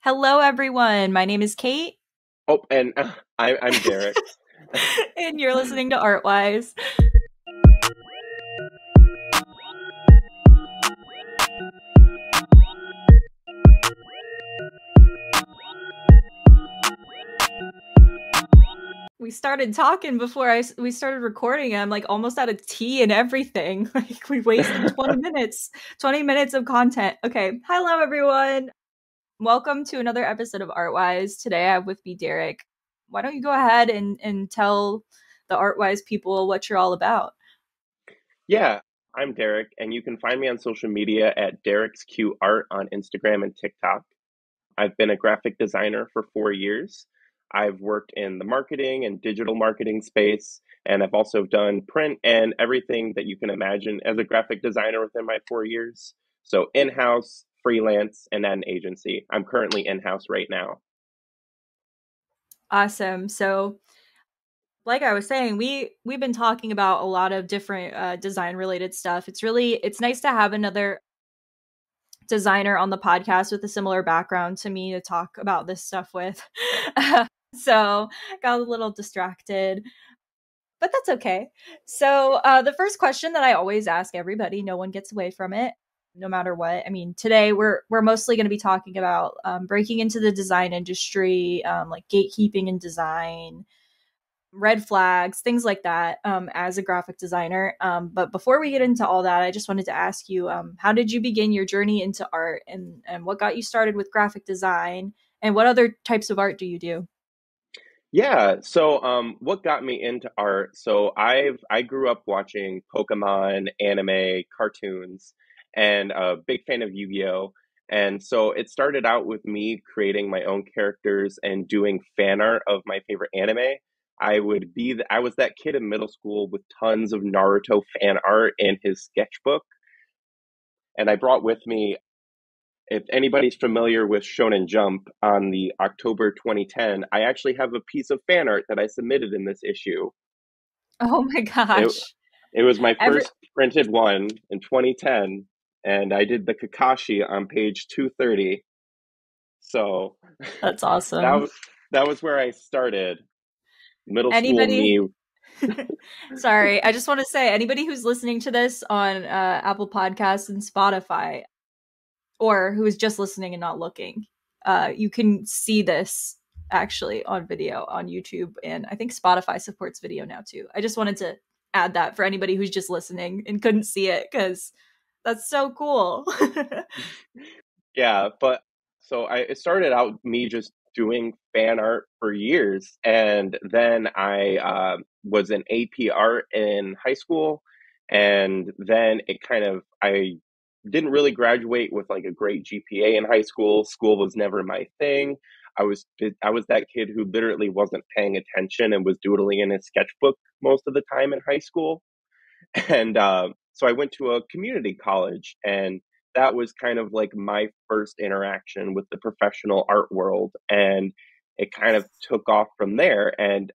Hello, everyone. My name is Kate, Oh, and I'm Derek. and you're listening to Artwise. We started talking before we started recording. And I'm like almost out of tea and everything. Like we wasted 20 minutes, 20 minutes of content. Okay. Hello, everyone. Welcome to another episode of Artwise. Today I have with me Derek. Why don't you go ahead and tell the Artwise people what you're all about? Yeah, I'm Derek, and you can find me on social media at Derek's Q Art on Instagram and TikTok. I've been a graphic designer for 4 years. I've worked in the marketing and digital marketing space, and I've also done print and everything that you can imagine as a graphic designer within my 4 years. So in-house, freelance, and at an agency. I'm currently in-house right now. Awesome. So like I was saying, we've been talking about a lot of different design related stuff. It's nice to have another designer on the podcast with a similar background to me to talk about this stuff with. So got a little distracted, but that's okay. So the first question that I always ask everybody, no one gets away from it, no matter what. I mean, today we're mostly going to be talking about breaking into the design industry, like gatekeeping in design, red flags, things like that, as a graphic designer. But before we get into all that, I just wanted to ask you, how did you begin your journey into art, and what got you started with graphic design, and what other types of art do you do? Yeah, so what got me into art? So I grew up watching Pokemon, anime, cartoons, and a big fan of Yu-Gi-Oh! And so it started out with me creating my own characters and doing fan art of my favorite anime. I was that kid in middle school with tons of Naruto fan art in his sketchbook, and I brought with me, if anybody's familiar with Shonen Jump, on the October 2010, I actually have a piece of fan art that I submitted in this issue. Oh my It gosh. it was my Every first printed one in 2010, and I did the Kakashi on page 230. So That's that awesome. was that was where I started. Middle school Anybody me. Sorry, I just want to say anybody who's listening to this on Apple Podcasts and Spotify, or who is just listening and not looking, you can see this actually on video on YouTube, and I think Spotify supports video now too. I just wanted to add that for anybody who's just listening and couldn't see it, because that's so cool. Yeah, but so it started out me just doing fan art for years, and then I was in AP art in high school, and then I didn't really graduate with like a great GPA in high school. School was never my thing. I was that kid who literally wasn't paying attention and was doodling in his sketchbook most of the time in high school. And so I went to a community college, and that was kind of like my first interaction with the professional art world. And it kind of took off from there. And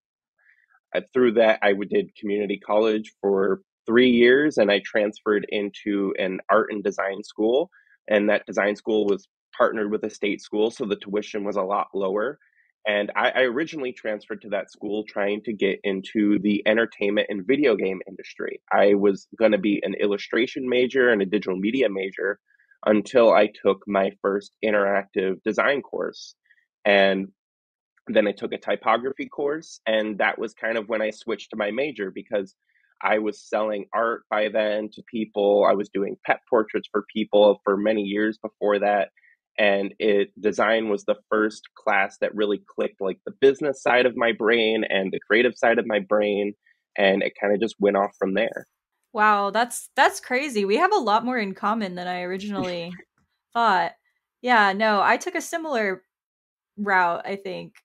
through that, did community college for 3 years, and I transferred into an art and design school. And that design school was partnered with a state school, so the tuition was a lot lower. And I originally transferred to that school trying to get into the entertainment and video game industry. I was going to be an illustration major and a digital media major until I took my first interactive design course. And then I took a typography course, and that was kind of when I switched to my major because I was selling art by then to people. I was doing pet portraits for people for many years before that. And design was the first class that really clicked like the business side of my brain and the creative side of my brain. And it kind of just went off from there. Wow, that's crazy. We have a lot more in common than I originally thought. Yeah, no, I took a similar route, I think.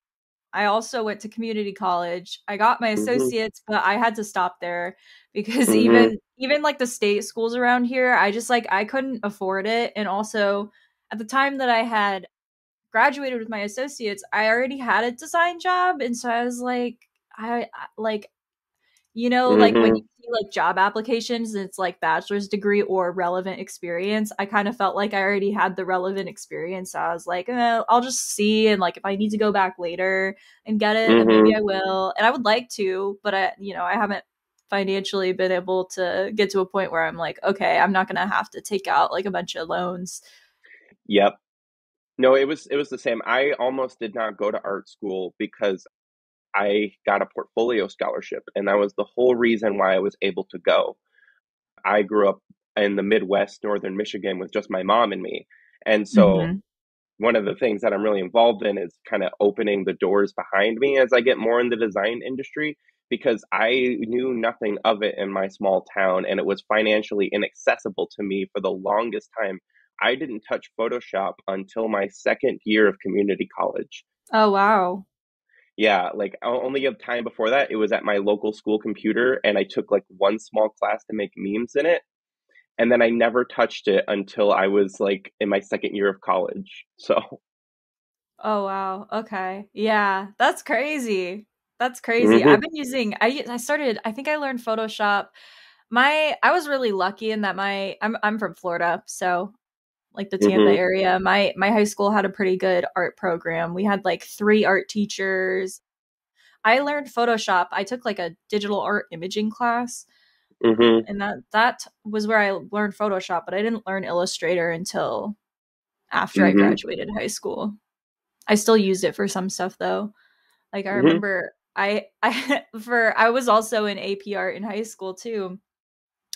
I also went to community college. I got my Hmm. associates, but I had to stop there because Hmm. even like the state schools around here, I just like I couldn't afford it. And also at the time that I had graduated with my associates, I already had a design job, and so I was like, like You know, like when you Mm-hmm. see like job applications and it's like bachelor's degree or relevant experience, I kind of felt like I already had the relevant experience. So I was like, I'll just see. And like if I need to go back later and get it, then maybe Mm-hmm. I will. And I would like to, but I haven't financially been able to get to a point where I'm like, okay, I'm not going to have to take out like a bunch of loans. Yep. No, it was the same. I almost did not go to art school because I got a portfolio scholarship, and that was the whole reason why I was able to go. I grew up in the Midwest, northern Michigan, with just my mom and me. And so Hmm. one of the things that I'm really involved in is kind of opening the doors behind me as I get more in the design industry because I knew nothing of it in my small town and it was financially inaccessible to me for the longest time. I didn't touch Photoshop until my second year of community college. Oh, wow. Yeah, like only a time before that, it was at my local school computer and I took like one small class to make memes in it. And then I never touched it until I was like in my second year of college. So, Oh, wow. Okay. Yeah, that's crazy. That's crazy. I've hmm been using I started I think I learned Photoshop. I was really lucky in that I'm from Florida, so like the Tampa hmm area. My high school had a pretty good art program. We had like 3 art teachers. I learned Photoshop. I took like a digital art imaging class, hmm and that was where I learned Photoshop, but I didn't learn Illustrator until after I hmm graduated high school. I still used it for some stuff though. Like I hmm remember I was also in AP art in high school too.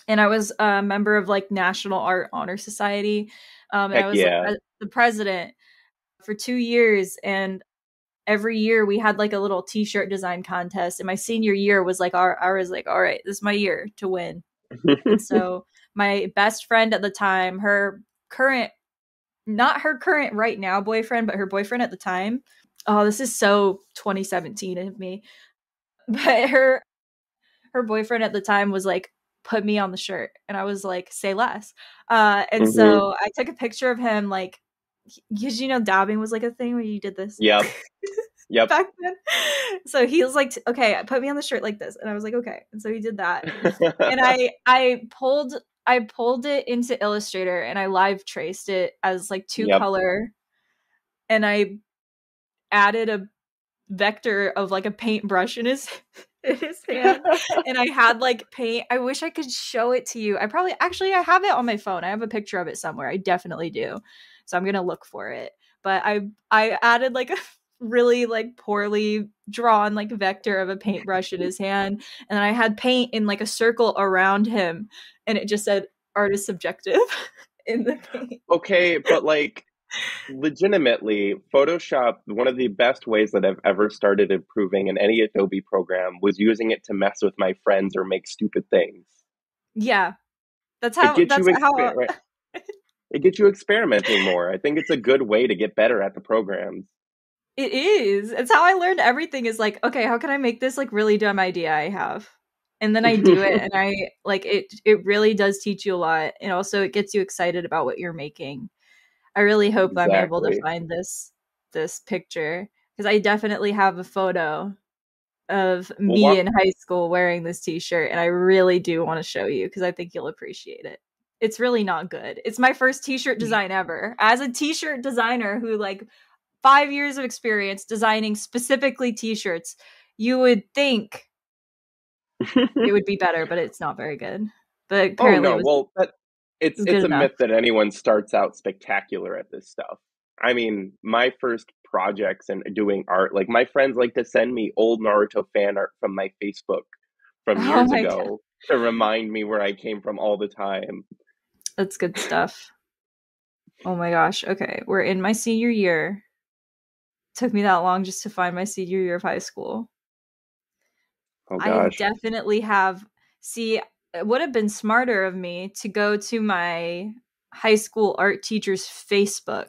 And I was a member of like National Art Honor Society. And I Heck was yeah. the president for 2 years. And every year we had like a little t-shirt design contest. And my senior year was like I was like, all right, this is my year to win. And so my best friend at the time, her current not her current right now boyfriend, but her boyfriend at the time. Oh, this is so 2017 of me. But her boyfriend at the time was like, put me on the shirt. And I was like, say less. And hmm so I took a picture of him, like, because dabbing was like a thing where you did this Yep. Yep. back then. So he was like, okay, put me on the shirt like this. And I was like, okay. And so he did that. And I pulled it into Illustrator and I live traced it as like two Yep. color, and I added a vector of like a paintbrush in his in his hand, and I had like paint. I wish I could show it to you. I probably actually I have it on my phone. I have a picture of it somewhere. I definitely do. So I'm gonna look for it. But I added like a really like poorly drawn like vector of a paintbrush in his hand, and then I had paint in like a circle around him, and it just said artist subjective in the paint. Okay, but like legitimately, Photoshop, one of the best ways that I've ever started improving in any Adobe program was using it to mess with my friends or make stupid things. Yeah, that's It how gets that's you how it gets you experimenting more. I think it's a good way to get better at the programs. It is. It's how I learned everything is like, okay, how can I make this like really dumb idea I have? And then I do it and I like it really does teach you a lot. And also it gets you excited about what you're making. I really hope I'm able to Exactly. find this picture because I definitely have a photo of Well, me in high school wearing this t-shirt and I really do want to show you because I think you'll appreciate it. It's really not good. It's my first t-shirt design ever. As a t-shirt designer who like 5 years of experience designing specifically t-shirts, you would think it would be better, but it's not very good. But oh apparently no, well that it was good it's a enough. myth that anyone starts out spectacular at this stuff. I mean, my first projects and doing art, like my friends like to send me old Naruto fan art from my Facebook from Oh years my god. ago to remind me where I came from all the time. That's good stuff. Oh my gosh. Okay. We're in my senior year. Took me that long just to find my senior year of high school. Oh I gosh. definitely have see it would have been smarter of me to go to my high school art teacher's Facebook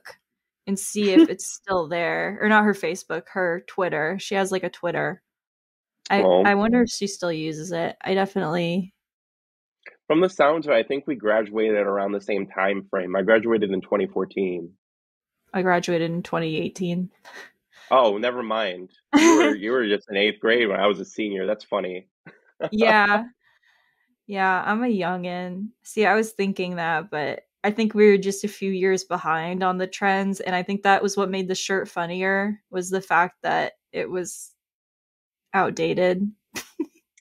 and see if it's still there. Or not her Facebook, her Twitter. She has like a Twitter. I Well, wonder if she still uses it. I definitely from the sounds of it, I think we graduated around the same time frame. I graduated in 2014. I graduated in 2018. Oh, never mind. You were just in eighth grade when I was a senior. That's funny. Yeah. Yeah, I'm a youngin. See, I was thinking that, but I think we were just a few years behind on the trends, and I think that was what made the shirt funnier was the fact that it was outdated.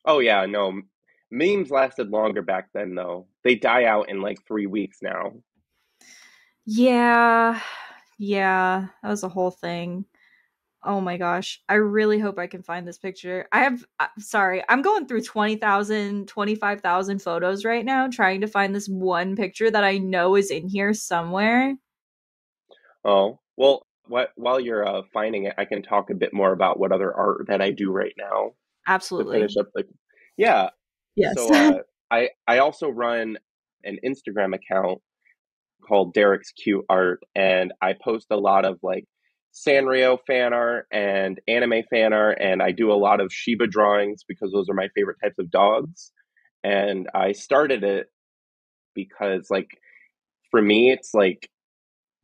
Oh yeah, no. Memes lasted longer back then though. They die out in like 3 weeks now. Yeah. Yeah, that was a whole thing. Oh my gosh. I really hope I can find this picture. Sorry, I'm going through 20,000, 25,000 photos right now trying to find this one picture that I know is in here somewhere. Oh, well, while you're finding it, I can talk a bit more about what other art that I do right now to Absolutely. finish up the. Yeah, Yes. so I also run an Instagram account called Derek's Cute Art, and I post a lot of like Sanrio fan art and anime fan art, and I do a lot of Shiba drawings because those are my favorite types of dogs. And I started it because like for me, it's like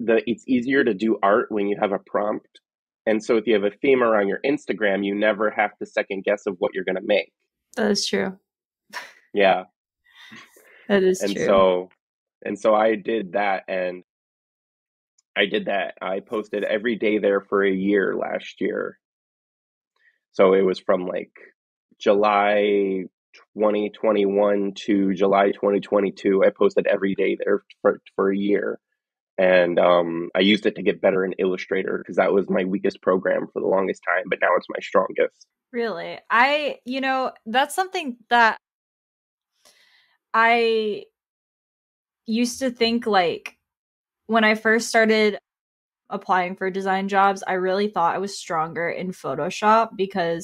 it's easier to do art when you have a prompt. And so if you have a theme around your Instagram, you never have to second guess of what you're going to make. That is true. Yeah. That is And true. so I did that, and I did that. I posted every day there for a year last year. So it was from like July 2021 to July 2022. I posted every day there for a year. And I used it to get better in Illustrator because that was my weakest program for the longest time, but now it's my strongest. Really. That's something that I used to think like when I first started applying for design jobs, I really thought I was stronger in Photoshop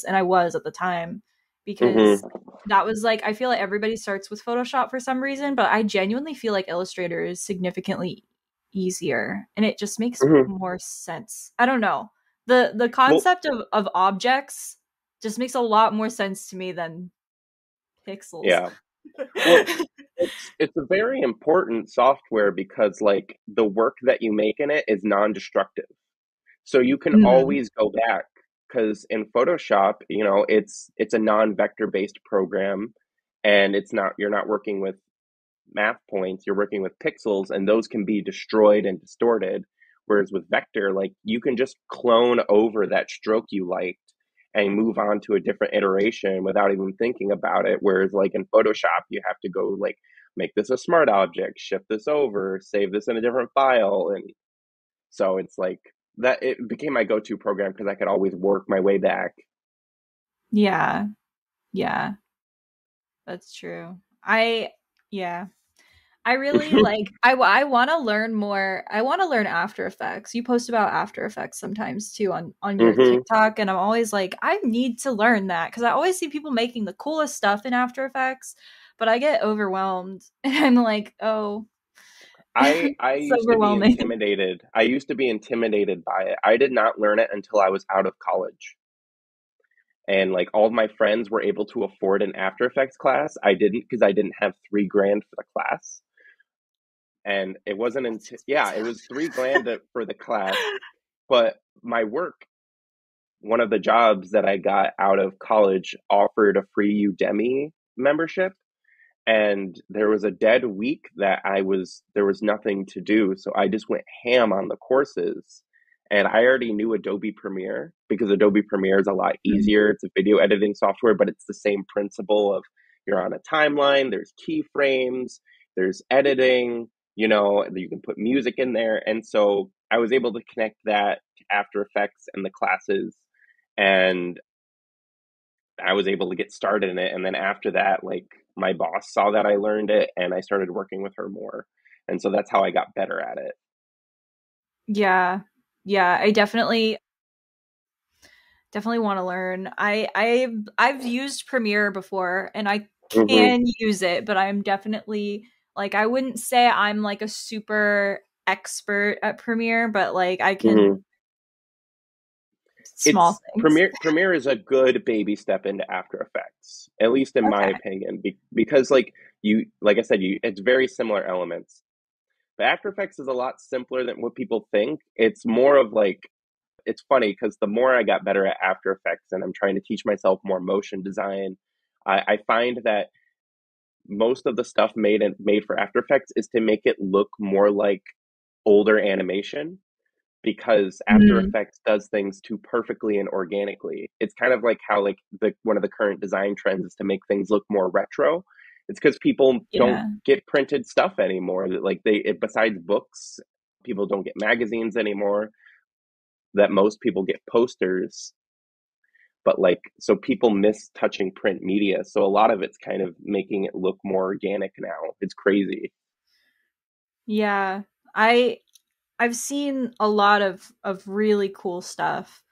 and I was at the time, because Mm-hmm. that was like, I feel like everybody starts with Photoshop for some reason, but I genuinely feel like Illustrator is significantly easier and it just makes Mm-hmm. more sense. I don't know. The Well, concept of objects just makes a lot more sense to me than pixels. yeah. Well, it's a very important software because like the work that you make in it is non-destructive. So you can Mm, always go back because in Photoshop, it's a non-vector based program, and it's not you're not working with math points, you're working with pixels, and those can be destroyed and distorted. Whereas with vector, like you can just clone over that stroke you liked and move on to a different iteration without even thinking about it. Whereas like in Photoshop, you have to go like make this a smart object, shift this over, save this in a different file. And so it's like that it became my go-to program because I could always work my way back. yeah, yeah, that's true. Yeah. I really like I want to learn more. I want to learn After Effects. You post about After Effects sometimes too on your Hmm. TikTok, and I'm always like I need to learn that cuz I always see people making the coolest stuff in After Effects, but I get overwhelmed and I'm like, "Oh, I it's used to be overwhelming." intimidated. I used to be intimidated by it. I did not learn it until I was out of college. And like all of my friends were able to afford an After Effects class. I didn't because I didn't have 3 grand for the class. And it wasn't That's until, yeah, it was expensive. 3 grand for the class. But my work, one of the jobs that I got out of college offered a free Udemy membership, and there was a dead week that there was nothing to do, so I just went ham on the courses. And I already knew Adobe Premiere because Adobe Premiere is a lot Mm. easier. It's a video editing software, but it's the same principle of you're on a timeline, there's keyframes, there's editing, you can put music in there. And so I was able to connect that to After Effects and the classes, and I was able to get started in it. And then after that, like my boss saw that I learned it and I started working with her more. And so that's how I got better at it. Yeah. Yeah, I definitely want to learn. I've used Premiere before and I Hmm. can use it, but I'm definitely like I wouldn't say I'm like a super expert at Premiere, but like I can Hmm. small It's things. Premiere is a good baby step into After Effects, at least in my Okay. opinion, because like I said, it's very similar elements. But After Effects is a lot simpler than what people think. It's more of like it's funny because the more I got better at After Effects and I'm trying to teach myself more motion design, I find that most of the stuff made for After Effects is to make it look more like older animation because After Mm, Effects does things too perfectly and organically. It's kind of like how like the one of the current design trends is to make things look more retro. It's because people don't yeah. get printed stuff anymore. Like besides books, people don't get magazines anymore. That most people get posters, but like so people miss touching print media. So a lot of it's kind of making it look more organic now. It's crazy. Yeah. I I've seen a lot of really cool stuff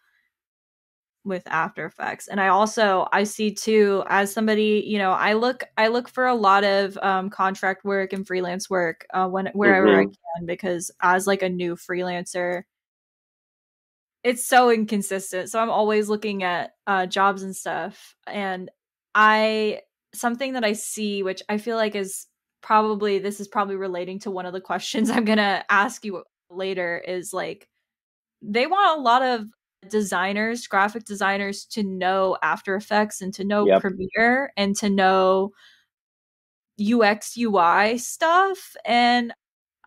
with After Effects. And I see too, as somebody, I look for a lot of contract work and freelance work wherever I Mm-hmm. can, because as like a new freelancer, it's so inconsistent. So I'm always looking at jobs and stuff. And I something that I see, which I feel like this is probably relating to one of the questions I'm gonna ask you later, is like they want a lot of graphic designers, to know After Effects and to know Yep. Premiere and to know UX UI stuff. And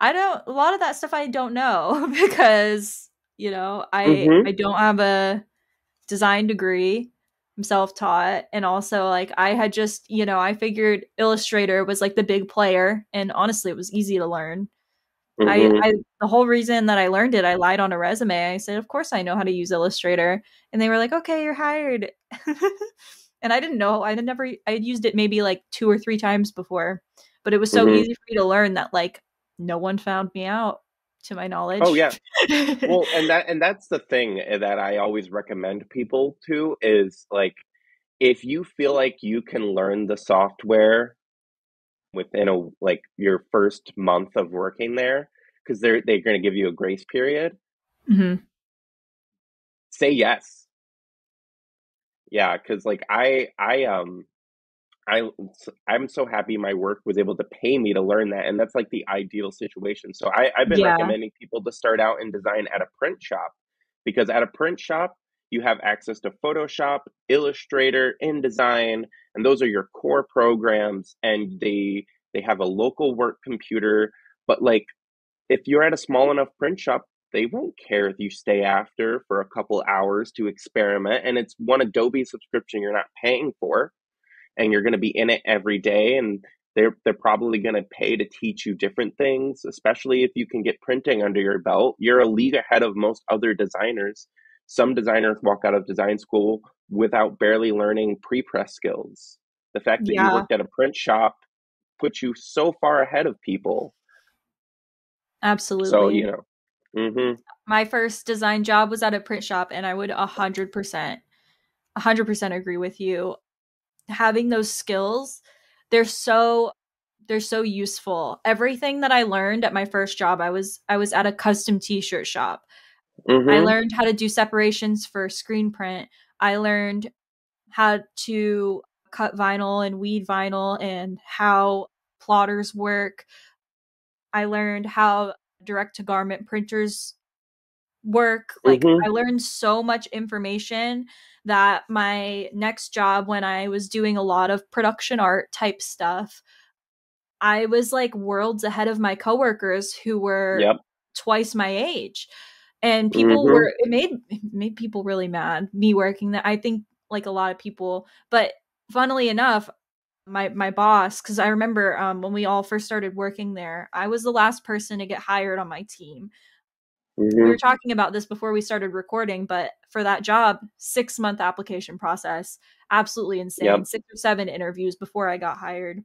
I don't a lot of that stuff I don't know because, Mm-hmm. I don't have a design degree. I'm self-taught, and also like I had just, I figured Illustrator was like the big player, and honestly it was easy to learn. Mm-hmm. I the whole reason that I learned it, I lied on a resume. I said, "Of course I know how to use Illustrator." And they were like, "Okay, you're hired." And I didn't know. I had used it maybe like 2 or 3 times before, but it was so Mm-hmm. easy for me to learn that like no one found me out, to my Oh knowledge. yeah. Well, and that's the thing that I always recommend people to is like if you feel like you can learn the software within a like your first month of working there, because they're going to give you a grace period, Mhm. say yes. Yeah, because like I I'm so happy my work was able to pay me to learn that, and that's like the ideal situation. So I've been Yeah. recommending people to start out in design at a print shop because at a print shop you have access to Photoshop, Illustrator, InDesign, and those are your core programs, and they have a local work computer. But like if you're at a small enough print shop, they won't care if you stay after for a couple hours to experiment, and it's one Adobe subscription you're not paying for and you're going to be in it every day and they're probably going to pay to teach you different things, especially if you can get printing under your belt. You're a league ahead of most other designers. Some designers walk out of design school without barely learning pre-press skills. The fact that you Yeah, worked at a print shop puts you so far ahead of people. So absolutely. mhm. My first design job was at a print shop, and I would 100% agree with you. Having those skills, they're so they're so useful. Everything that I learned at my first job, I was at a custom t-shirt shop. I Mhm. learned how to do separations for screen print. I learned how to cut vinyl and weed vinyl and how plotters work. I learned how direct to garment printers work. Like Mhm. I learned so much information that my next job, when I was doing a lot of production art type stuff, I was like worlds ahead of my coworkers who were Yep. twice my age. And Mhm. it made people really mad, me working there. I think like a lot of people, but funnily enough, my boss, because I remember when we all first started working there, I was the last person to get hired on my team. We were Mhm. talking about this before we started recording, but for that job, 6-month application process, absolutely insane. Yep. 6 or 7 interviews before I got hired.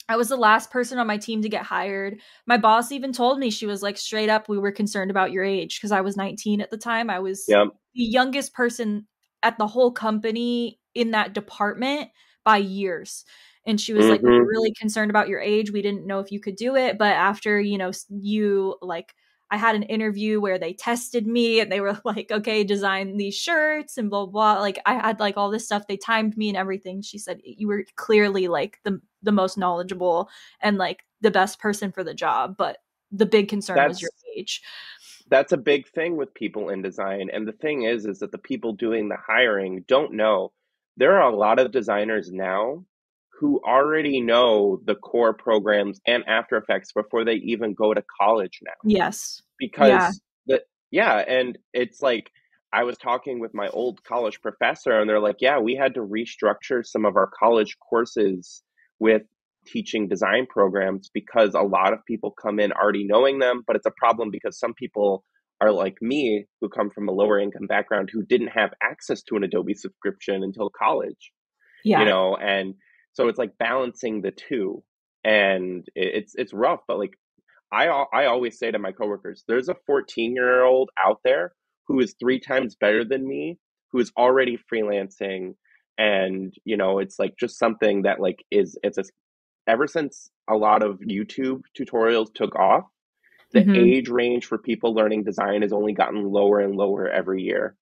I was the last person on my team to get hired. My boss even told me, she was like, straight up, we were concerned about your age because I was 19 at the time. I was Yep. the youngest person at the whole company in that department by years. And she was like, we were Mhm. really concerned about your age. We didn't know if you could do it. But after, you like, I had an interview where they tested me and they were like, okay, design these shirts and blah, blah. Like I had like all this stuff. They timed me and everything. She said, you were clearly like the most knowledgeable and like the best person for the job. But the big concern was your That's age. that's a big thing with people in design. And the thing is that the people doing the hiring don't know. there are a lot of designers now who already know the core programs and After Effects before they even go to college now. Yes. Yeah. Because the yeah, and it's like I was talking with my old college professor and they're like, "Yeah, we had to restructure some of our college courses with teaching design programs because a lot of people come in already knowing them, but it's a problem because some people are like me who come from a lower income background who didn't have access to an Adobe subscription until college, you Yeah. know, and so it's like balancing the two. And it's rough, but like I always say to my coworkers, there's a 14-year-old out there who is three times better than me, who is already freelancing, and you know, it's like just something that like is it's a ever since a lot of YouTube tutorials took off, the Hmm. age range for people learning design has only gotten lower and lower every year.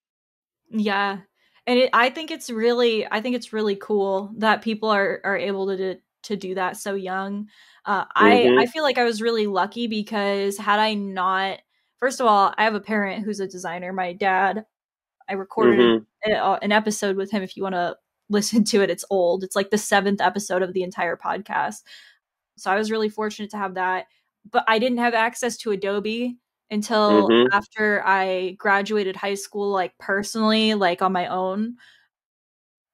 Yeah. And I think it's really cool that people are able to do that so young. I Mm-hmm. feel like I was really lucky because had I not, first of all, I have a parent who's a designer. My dad, I recorded Mm-hmm. an episode with him. If you want to listen to it, it's old. It's like the seventh episode of the entire podcast. So I was really fortunate to have that. But I didn't have access to Adobe until Mm-hmm. after I graduated high school, like personally, like on my own.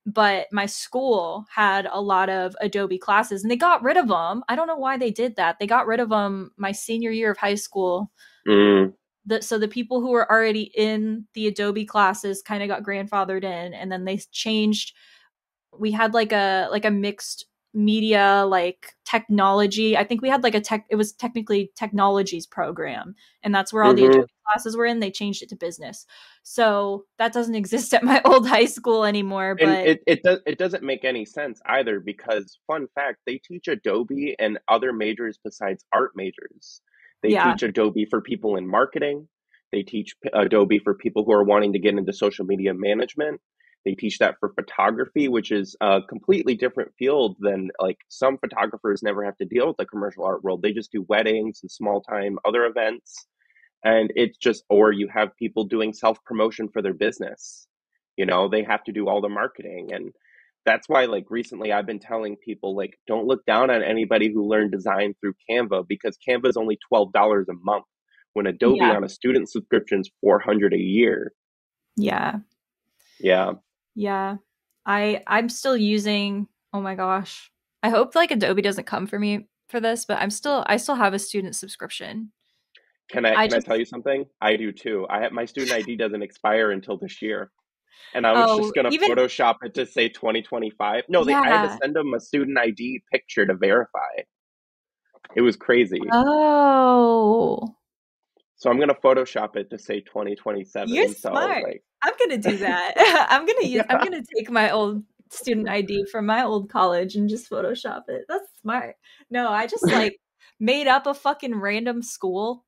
But my school had a lot of Adobe classes and they got rid of them. I don't know why they did that. They got rid of them my senior year of high school. Mm. So the people who were already in the Adobe classes kind of got grandfathered in, and then they changed. We had like a mixed media like technology. I think we had like a tech, it was technically technologies program, and that's where all the Mm-hmm. Adobe classes were in. They changed it to business, so that doesn't exist at my old high school anymore. And But it doesn't make any sense either because fun fact, they teach Adobe and other majors besides art majors. They yeah. teach Adobe for people in marketing. They teach Adobe for people who are wanting to get into social media management. They teach that for photography, which is a completely different field than like some photographers never have to deal with the commercial art world. They just do weddings and small time other events, and it's just, or you have people doing self promotion for their business, you know, they have to do all the marketing. And that's why like recently I've been telling people like don't look down on anybody who learned design through Canva because Canva is only $12 a month when Adobe Yeah. on a student subscription is 400 a year. Yeah. Yeah. Yeah. I'm still using, oh my gosh. I hope like Adobe doesn't come for me for this, but I still have a student subscription. I Can I just tell you something? I do too. I have my student ID doesn't expire until this year. And I was just oh, gonna even Photoshop it to say 2025. No, I had to yeah. send them a student ID picture to verify. It was crazy. Oh. So I'm gonna Photoshop it to say You're 2027. So smart. like, I'm gonna do that. I'm yeah. gonna take my old student ID from my old college and just Photoshop it. That's smart. No, I just like made up a fucking random school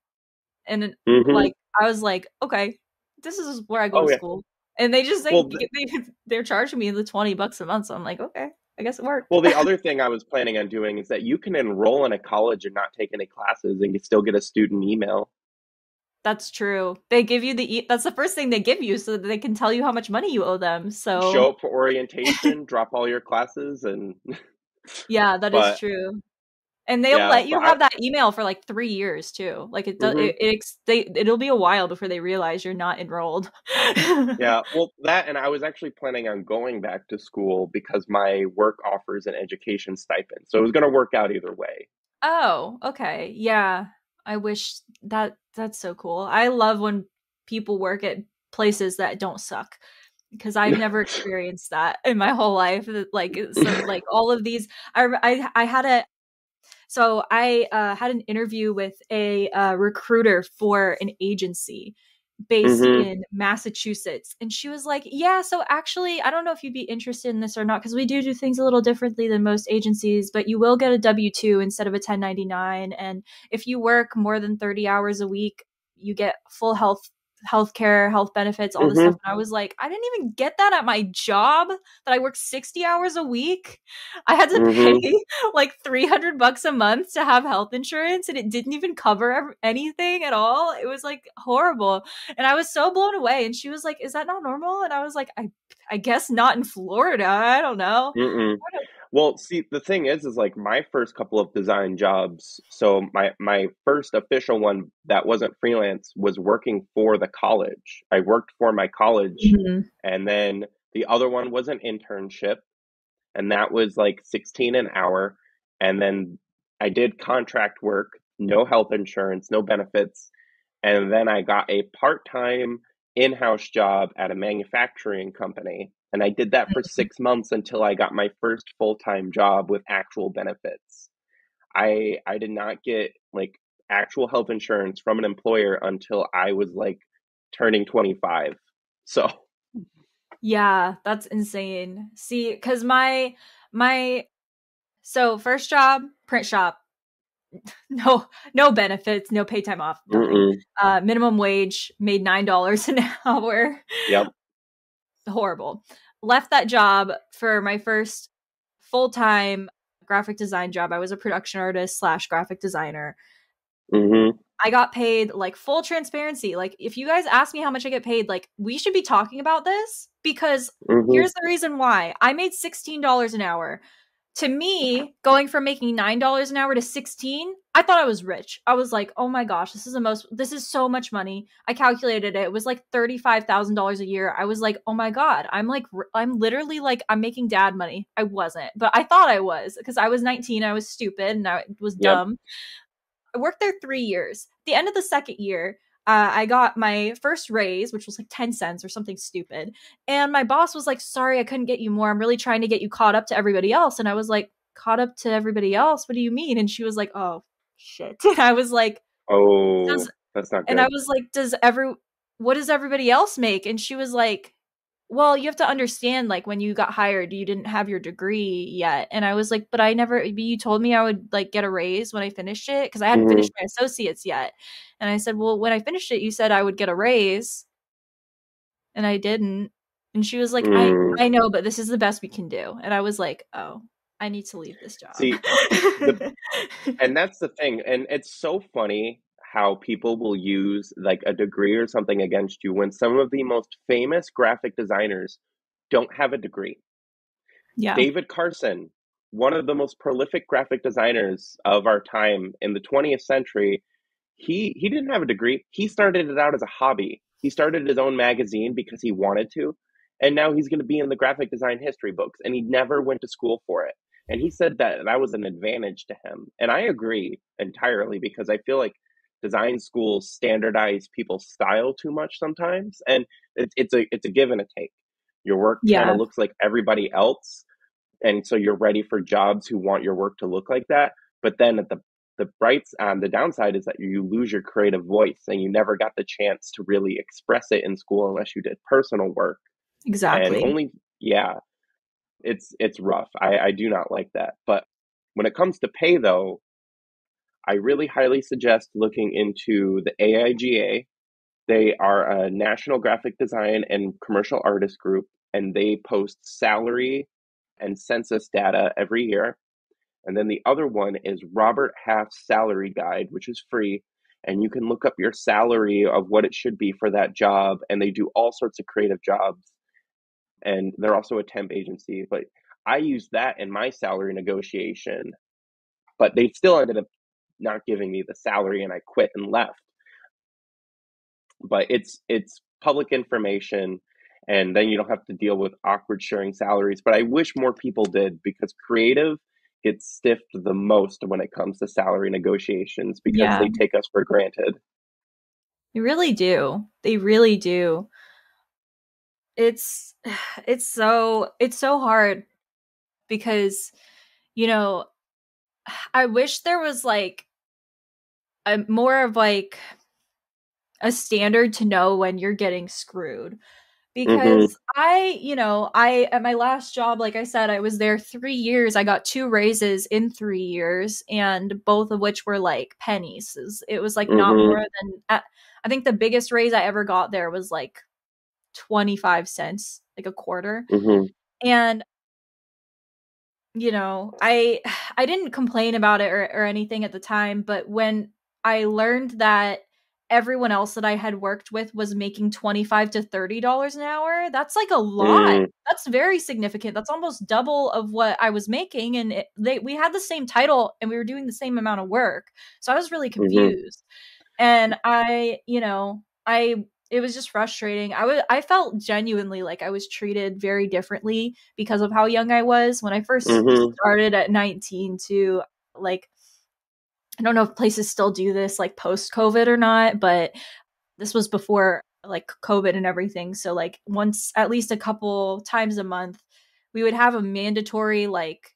and Hmm. like I was like, okay, this is where I go to Oh yeah. school. And they just Well, th- they're charging me the $20 a month. So I'm like, okay, I guess it worked. well, the other thing I was planning on doing is that you can enroll in a college and not take any classes, and you still get a student email. That's true. They give you that's the first thing they give you so that they can tell you how much money you owe them. Show So up for orientation, drop all your classes, and yeah, that is but true. And they'll yeah, let but you have that email for like 3 years too. Like it does hmm it'll be a while before they realize you're not enrolled. yeah, well, that and I was actually planning on going back to school because my work offers an education stipend, so it was going to work out either way. Oh, okay. Yeah. I wish that's so cool. I love when people work at places that don't suck because I've never experienced that in my whole life. Like so like all of these I had a so I had an interview with a recruiter for an agency based Hmm. in Massachusetts. And she was like, yeah, so actually, I don't know if you'd be interested in this or not, because we do things a little differently than most agencies, but you will get a W-2 instead of a 1099. And if you work more than 30 hours a week, you get full health. healthcare, health benefits, all this stuff. Mm-hmm. And I was like, I didn't even get that at my job that I work 60 hours a week. I had to Mm-hmm. pay like $300 a month to have health insurance, and it didn't even cover anything at all. It was like horrible. And I was so blown away. And she was like, is that not normal? And I was like, I guess not in Florida. I don't know. Mm-mm. Well, see, the thing is like my first couple of design jobs. So my first official one that wasn't freelance was working for the college. I worked for my college, Mhm. and then the other one was an internship, and that was like 16 an hour. And then I did contract work, no health insurance, no benefits. And then I got a part-time in-house job at a manufacturing company. And I did that for 6 months until I got my first full-time job with actual benefits. I did not get like actual health insurance from an employer until I was like turning 25. So, Yeah, that's insane. See, because my so first job, print shop, no no benefits, no pay time off, nothing. mm-mm. Minimum wage, made $9 an hour. Yep. Horrible. Left that job for my first full-time graphic design job. I was a production artist slash graphic designer. Mm-hmm. I got paid, like, full transparency. Like, if you guys ask me how much I get paid, like, we should be talking about this, because Mm-hmm. here's the reason why. I made $16 an hour. To me, going from making $9 an hour to 16, I thought I was rich. I was like, "Oh my gosh, this is so much money." I calculated it. It was like $35,000 a year. I was like, "Oh my god, I'm literally like I'm making dad money." I wasn't, but I thought I was, because I was 19, I was stupid and I was Yep. dumb. I worked there 3 years. At the end of the second year, I got my first raise, which was like 10 cents or something stupid. And my boss was like, sorry, I couldn't get you more. I'm really trying to get you caught up to everybody else. And I was like, caught up to everybody else? What do you mean? And she was like, oh, shit. And I was like, does, Oh, that's not and I good. was like, what does everybody else make? And she was like, well, you have to understand, like, when you got hired, you didn't have your degree yet. And I was like, but you told me I would like get a raise when I finished it, because I hadn't Mm-hmm. finished my associates yet. And I said, well, when I finished it, you said I would get a raise, and I didn't. And she was like, Mm. I know, but this is the best we can do. And I was like, oh, I need to leave this job. See, the and that's the thing, and it's so funny how people will use like a degree or something against you when some of the most famous graphic designers don't have a degree. Yeah. David Carson, one of the most prolific graphic designers of our time in the 20th century, he didn't have a degree. He started it out as a hobby. He started his own magazine because he wanted to, and now he's going to be in the graphic design history books, and he never went to school for it. And he said that that was an advantage to him. And I agree entirely, because I feel like design schools standardize people's style too much sometimes, and it's a give and a take. Your work kind of Yeah, looks like everybody else, and so you're ready for jobs who want your work to look like that. But then at the downside is that you lose your creative voice, and you never got the chance to really express it in school unless you did personal work. And exactly. only, yeah, it's rough. I do not like that. But when it comes to pay, though, I really highly suggest looking into the AIGA. They are a national graphic design and commercial artist group, and they post salary and census data every year. And then the other one is Robert Half's Salary Guide, which is free. And you can look up your salary of what it should be for that job. And they do all sorts of creative jobs. And they're also a temp agency. But I used that in my salary negotiation, but they still ended up not giving me the salary, and I quit and left. But it's public information, and then you don't have to deal with awkward sharing salaries. But I wish more people did, because creative gets stiffed the most when it comes to salary negotiations, because Yeah, they take us for granted. they really do. They really do. It's it's so hard, because you know, I wish there was like a more of like a standard to know when you're getting screwed. Mm-hmm. Because I at my last job, like I said, I was there 3 years. I got two raises in 3 years, and both of which were like pennies. It was like not more Mm-hmm. than I think the biggest raise I ever got there was like 25 cents, like a quarter. Mm-hmm. And I didn't complain about it or anything at the time, but when I learned that everyone else that I had worked with was making 25 to $30 an hour, that's like a lot. Mm-hmm. That's very significant. That's almost double of what I was making, and we had the same title and we were doing the same amount of work. So I was really Mm-hmm. confused. And I it was just frustrating. I felt genuinely like I was treated very differently because of how young I was when I first Mm-hmm. started at 19 too. Like, I don't know if places still do this like post COVID or not, but this was before like COVID and everything. So like once at least a couple times a month, we would have a mandatory like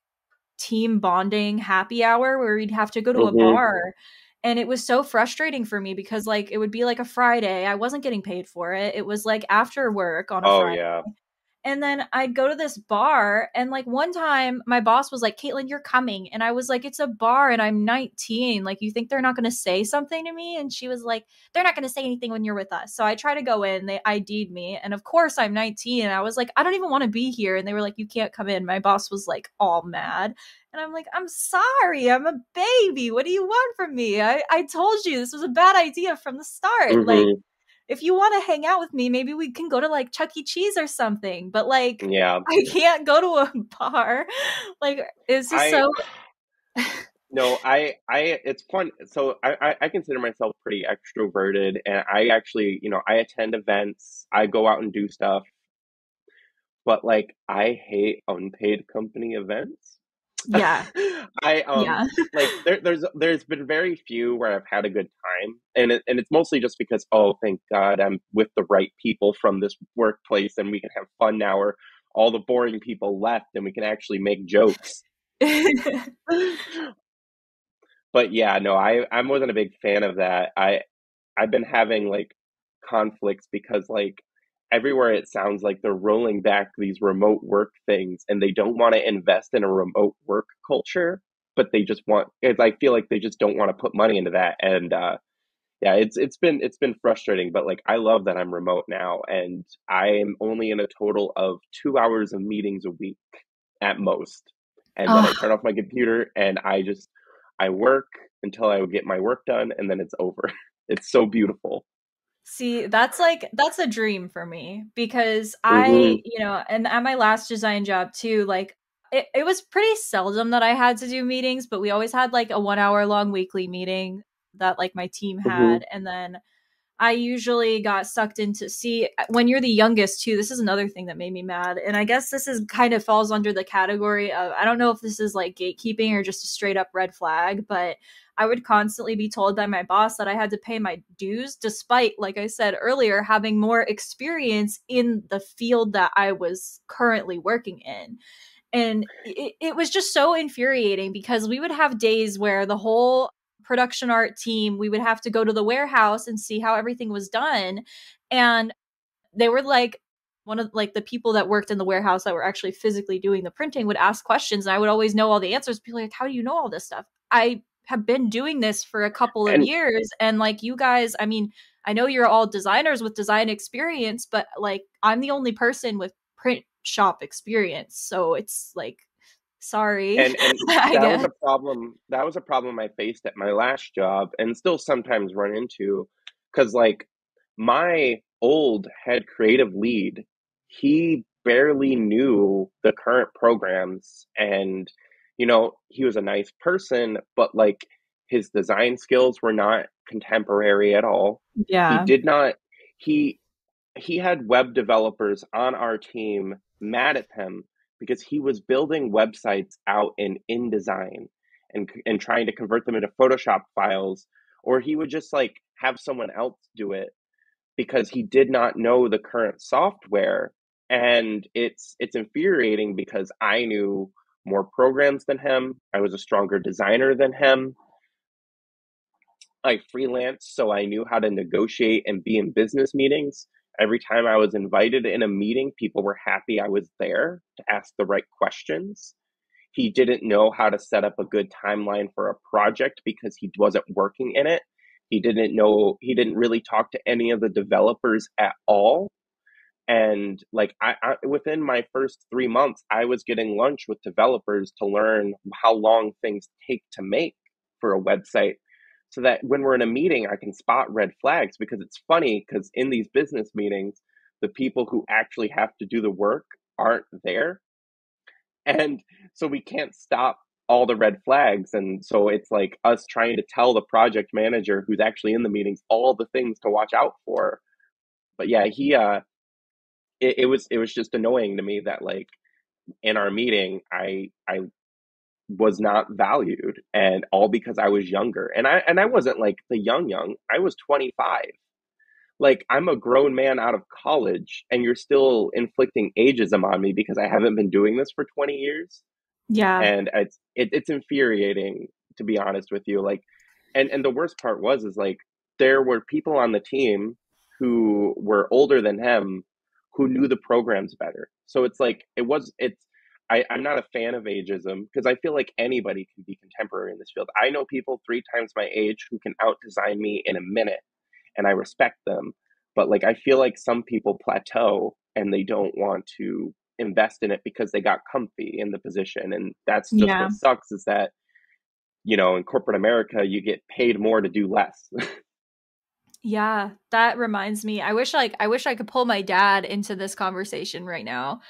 team bonding happy hour where we'd have to go to a Mm-hmm. bar. And it was so frustrating for me because like it would be like a Friday. I wasn't getting paid for it. It was like after work on a Oh Friday. yeah. And then I'd go to this bar, and like one time my boss was like, Caitlin, you're coming. And I was like, it's a bar and I'm 19. Like, you think they're not going to say something to me? And she was like, they're not going to say anything when you're with us. So I try to go in, they ID'd me. And of course I'm 19. And I was like, I don't even want to be here. And they were like, you can't come in. My boss was like all mad. And I'm like, I'm sorry. I'm a baby. What do you want from me? I told you this was a bad idea from the start. Like, Mm-hmm. if you want to hang out with me, maybe we can go to like Chuck E. Cheese or something. But like, Yeah. I can't go to a bar. Like, it's just I so. No, it's fun. So I consider myself pretty extroverted, and I actually, I attend events, I go out and do stuff, but like I hate unpaid company events. Yeah, I yeah. like there's been very few where I've had a good time, and it's mostly just because, oh, thank God I'm with the right people from this workplace and we can have fun now, or all the boring people left and we can actually make jokes. But yeah, no, I wasn't a big fan of that. I've been having like conflicts because like everywhere it sounds like they're rolling back these remote work things and they don't want to invest in a remote work culture, but they just want I feel like they just don't want to put money into that. And yeah, it's been frustrating, but like I love that I'm remote now and I am only in a total of 2 hours of meetings a week at most. And then I Oh, turn off my computer and I work until I get my work done and then it's over. It's so beautiful. see, that's a dream for me because Hmm. and at my last design job too, like it was pretty seldom that I had to do meetings, but we always had like a 1 hour long weekly meeting that like my team Hmm. had. And then I usually got sucked into see when you're the youngest too. This is another thing that made me mad, and I guess this is kind of falls under the category of I don't know if this is like gatekeeping or just a straight up red flag, but I would constantly be told by my boss that I had to pay my dues, despite, like I said earlier, having more experience in the field that I was currently working in. And it was just so infuriating because we would have days where the whole production art team, we would have to go to the warehouse and see how everything was done. And they were like, one of like the people that worked in the warehouse that were actually physically doing the printing would ask questions, and I would always know all the answers. People like, how do you know all this stuff? I have been doing this for a couple of And years, and like you guys, I mean, I know you're all designers with design experience, but like I'm the only person with print shop experience, so it's like, sorry, and I that was guess. a problem. That was a problem I faced at my last job and still sometimes run into because like my old head creative lead, he barely knew the current programs and he was a nice person, but like his design skills were not contemporary at all. He Yeah. did not he he had web developers on our team mad at him because he was building websites out in InDesign and trying to convert them into Photoshop files, or he would just like have someone else do it because he did not know the current software. And it's infuriating because I knew more programs than him. I was a stronger designer than him. I freelanced, so I knew how to negotiate and be in business meetings. Every time I was invited in a meeting, people were happy I was there to ask the right questions. He didn't know how to set up a good timeline for a project because he wasn't working in it. He didn't really talk to any of the developers at all. And like I within my first 3 months, I was getting lunch with developers to learn how long things take to make for a website, so that when we're in a meeting, I can spot red flags. Because it's funny, because in these business meetings, the people who actually have to do the work aren't there. And so we can't stop all the red flags. And so it's like us trying to tell the project manager who's actually in the meetings all the things to watch out for. But yeah, it was just annoying to me that like in our meeting, I was not valued, and all because I was younger. And I wasn't like the young. I was 25. Like, I'm a grown man out of college, and you're still inflicting ageism on me because I haven't been doing this for 20 years. Yeah. And it's infuriating, to be honest with you. Like, and the worst part was is like there were people on the team who were older than him who knew the programs better. So it's like I'm not a fan of ageism, because I feel like anybody can be contemporary in this field. I know people 3 times my age who can out design me in a minute, and I respect them. But like I feel like some people plateau and they don't want to invest in it because they got comfy in the position. And that's just Yeah. what sucks, is that, in corporate America, you get paid more to do less. Yeah, that reminds me. I wish I could pull my dad into this conversation right now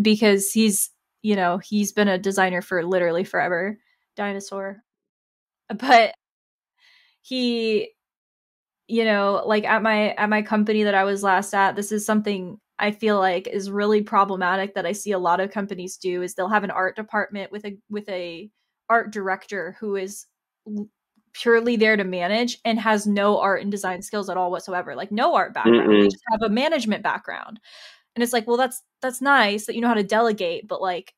because he's been a designer for literally forever. Dinosaur. But he, like at my company that I was last at, this is something I feel like is really problematic that I see a lot of companies do is they'll have an art department with a art director who is purely there to manage and has no art and design skills at all whatsoever, like no art background. They Mm-mm. just have a management background. And it's like, well, that's nice that you know how to delegate, but like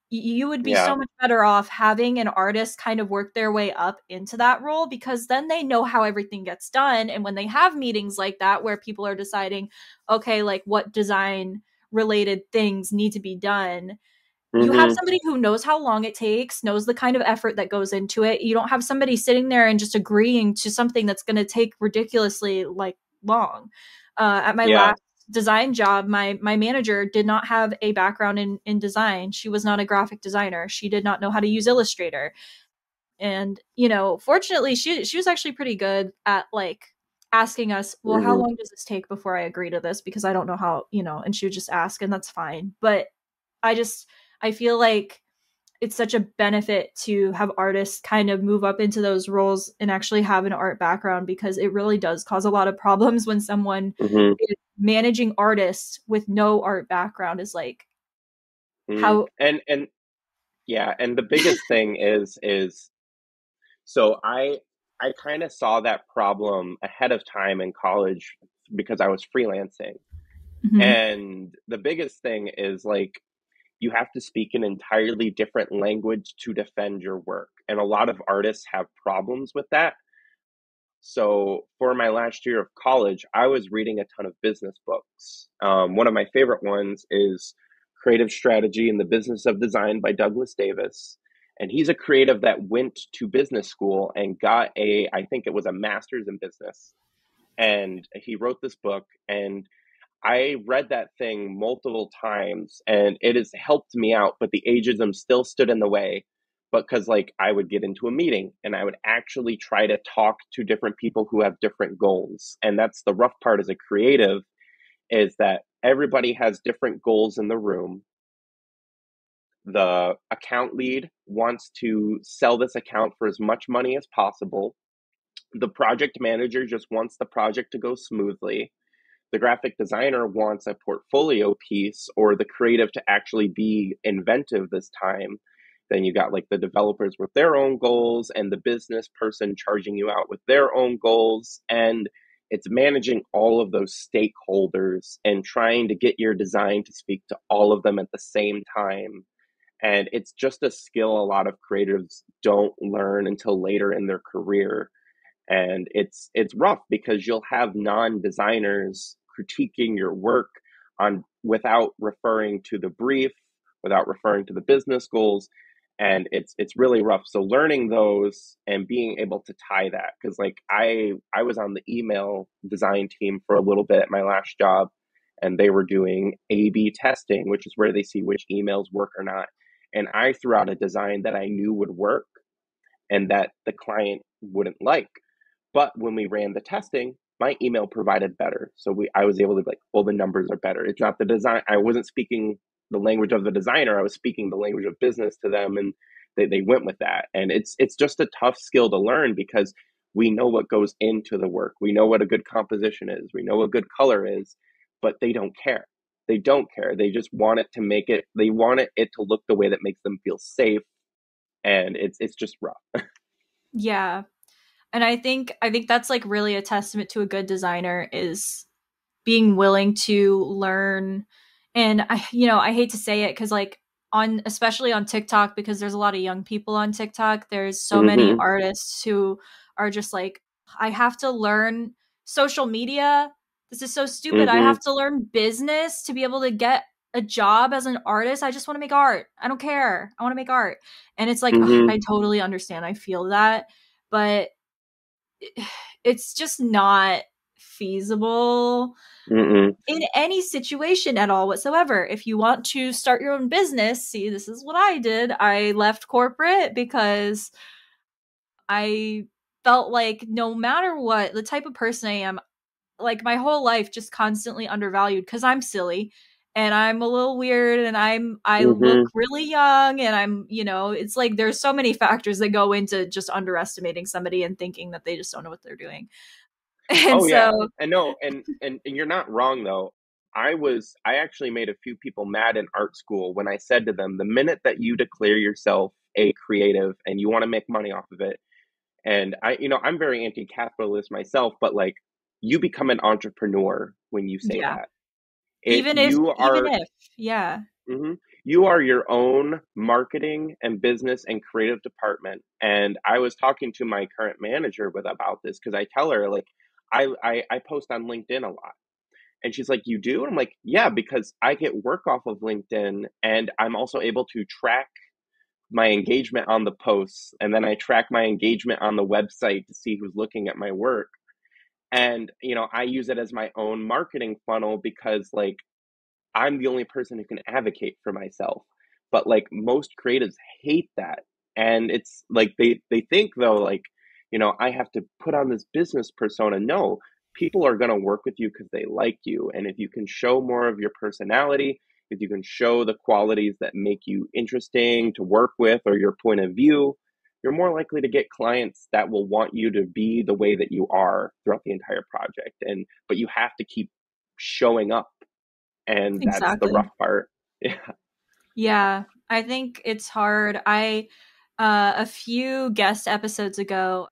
you would be Yeah. so much better off having an artist kind of work their way up into that role, because then they know how everything gets done. And when they have meetings like that where people are deciding, okay, like what design related things need to be done, you have Mm-hmm. somebody who knows how long it takes, knows the kind of effort that goes into it. You don't have somebody sitting there and just agreeing to something that's going to take ridiculously like long. At my Yeah. last design job, my manager did not have a background in design. She was not a graphic designer. She did not know how to use Illustrator. And, fortunately she was actually pretty good at like asking us, well, how Mm-hmm. long does this take before I agree to this? Because I don't know how, and she would just ask, and that's fine. But I just I feel like it's such a benefit to have artists kind of move up into those roles and actually have an art background, because it really does cause a lot of problems when someone Mm-hmm. is managing artists with no art background is like Mm-hmm. how And yeah, and the biggest thing is so I kind of saw that problem ahead of time in college because I was freelancing. Mhm. And the biggest thing is like you have to speak an entirely different language to defend your work. And a lot of artists have problems with that. So for my last year of college, I was reading a ton of business books. One of my favorite ones is Creative Strategy and the Business of Design by Douglas Davis. And he's a creative that went to business school and got I think it was a master's in business. And he wrote this book, and I read that thing multiple times, and it has helped me out, but the ageism still stood in the way. But because like I would get into a meeting and I would actually try to talk to different people who have different goals. And that's the rough part as a creative, is that everybody has different goals in the room. The account lead wants to sell this account for as much money as possible. The project manager just wants the project to go smoothly. The graphic designer wants a portfolio piece or the creative to actually be inventive this time. Then you got like the developers with their own goals and the business person charging you out with their own goals. And it's managing all of those stakeholders and trying to get your design to speak to all of them at the same time. And it's just a skill a lot of creatives don't learn until later in their career. And it's rough because you'll have non-designers critiquing your work on without referring to the brief, without referring to the business goals. and it's really rough. So learning those and being able to tie that, because like I was on the email design team for a little bit at my last job, and they were doing A/B testing, which is where they see which emails work or not. And I threw out a design that I knew would work and that the client wouldn't like. But when we ran the testing, my email provided better. So I was able to be like, well, the numbers are better. It's not the design. I wasn't speaking the language of the designer. I was speaking the language of business to them, and they went with that. And it's just a tough skill to learn because we know what goes into the work. We know what a good composition is. We know what good color is, but they don't care. They don't care. They just want it to make it. They want it to look the way that makes them feel safe, and it's just rough. Yeah. And I think that's like really a testament to a good designer is being willing to learn. And I hate to say it cuz like on especially on TikTok, because there's a lot of young people on TikTok, there's so many Mm-hmm. artists who are just like, I have to learn social media. This is so stupid. I Mm-hmm. have to learn business to be able to get a job as an artist. I just want to make art. I don't care. I want to make art. And it's like, ugh, Mm-hmm. I totally understand. I feel that. But it's just not feasible Mm-mm. in any situation at all whatsoever. If you want to start your own business, see, this is what I did. I left corporate because I felt like no matter what, the type of person I am, like my whole life just constantly undervalued because I'm silly and I'm a little weird and I look Mm-hmm. really young and it's like there's so many factors that go into just underestimating somebody and thinking that they just don't know what they're doing. And Oh yeah. so And no, and you're not wrong though. I actually made a few people mad in art school when I said to them, the minute that you declare yourself a creative and you want to make money off of it, and I'm very anti-capitalist myself, but like you become an entrepreneur when you say yeah, that. It even if you even are if yeah, mhm. You are your own marketing and business and creative department. And I was talking to my current manager with about this because I tell her like I post on LinkedIn a lot. And she's like, "You do?" And I'm like, "Yeah, because I get work off of LinkedIn and I'm also able to track my engagement on the posts, and then I track my engagement on the website to see who's looking at my work. And I use it as my own marketing funnel because like I'm the only person who can advocate for myself. But like most creatives hate that. And it's like they think though, like, I have to put on this business persona. No, people are going to work with you because they like you. And if you can show more of your personality, if you can show the qualities that make you interesting to work with or your point of view, you're more likely to get clients that will want you to be the way that you are throughout the entire project. But you have to keep showing up, and that's the exactly. rough part. Yeah. Yeah, I think it's hard. I a few guest episodes ago,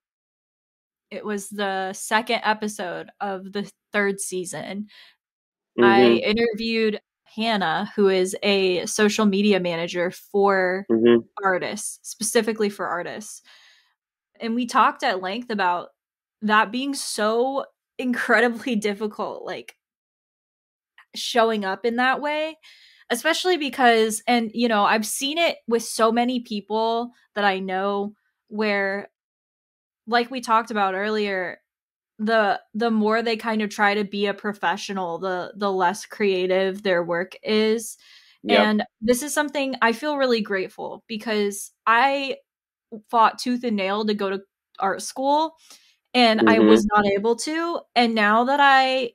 it was the second episode of the third season. I Mhm. interviewed Hannah, who is a social media manager for Mhm. artists, specifically for artists. And we talked at length about that being so incredibly difficult, like showing up in that way, especially because, and I've seen it with so many people that I know where, like we talked about earlier, the more they kind of try to be a professional, the less creative their work is. Yep. And this is something I feel really grateful because I fought tooth and nail to go to art school and I was Mhm. not able to. And now that I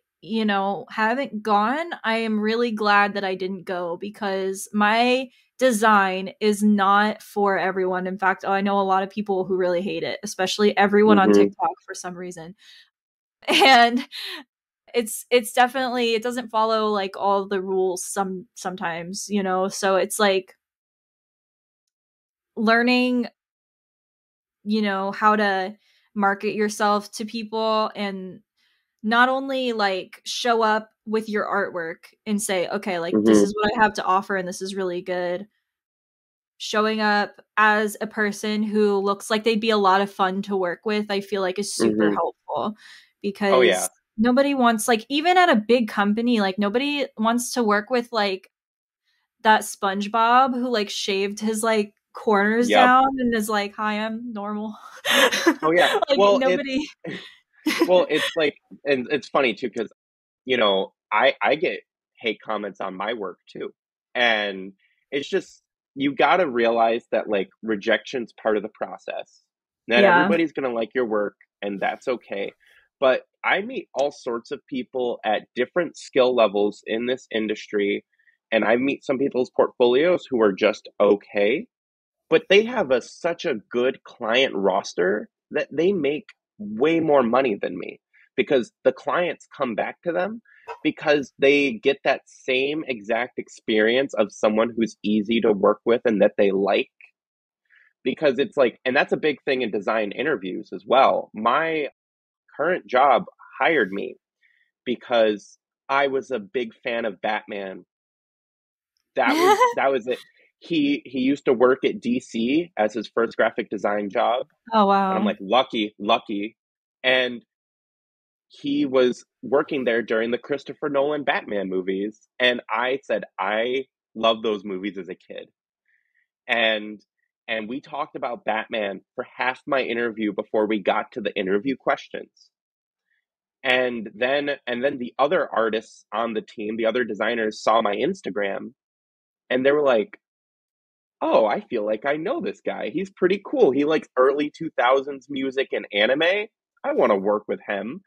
haven't gone, I am really glad that I didn't go because my design is not for everyone. In fact, I know a lot of people who really hate it, especially everyone on Mhm. TikTok for some reason. And it's definitely, it doesn't follow like all the rules sometimes. So it's like learning how to market yourself to people and not only like show up with your artwork and say, okay, like this is Mhm. what I have to offer and this is really good. Showing up as a person who looks like they'd be a lot of fun to work with, I feel like is super Mhm. helpful Oh yeah. because nobody wants, like, even at a big company, like nobody wants to work with like that SpongeBob who like shaved his like corners Yep. down and is like, "Hi, I'm normal." Oh yeah. Like Well, nobody. it's like, and it's funny too because I get hate comments on my work too, and it's just you got to realize that like rejection's part of the process. Not Yeah. everybody's gonna like your work, and that's okay. But I meet all sorts of people at different skill levels in this industry, and I meet some people's portfolios who are just okay, but they have such a good client roster that they make way more money than me because the clients come back to them because they get that same exact experience of someone who's easy to work with and that they like, because it's like, and that's a big thing in design interviews as well. My current job hired me because I was a big fan of Batman. That was it. He used to work at DC as his first graphic design job, Oh and I'm wow. like, lucky, lucky. And he was working there during the Christopher Nolan Batman movies, and I said I loved those movies as a kid. And we talked about Batman for half my interview before we got to the interview questions. And then the other artists on the team, the other designers saw my Instagram, and they were like, oh, I feel like I know this guy. He's pretty cool. He likes early 2000s music and anime. I want to work with him.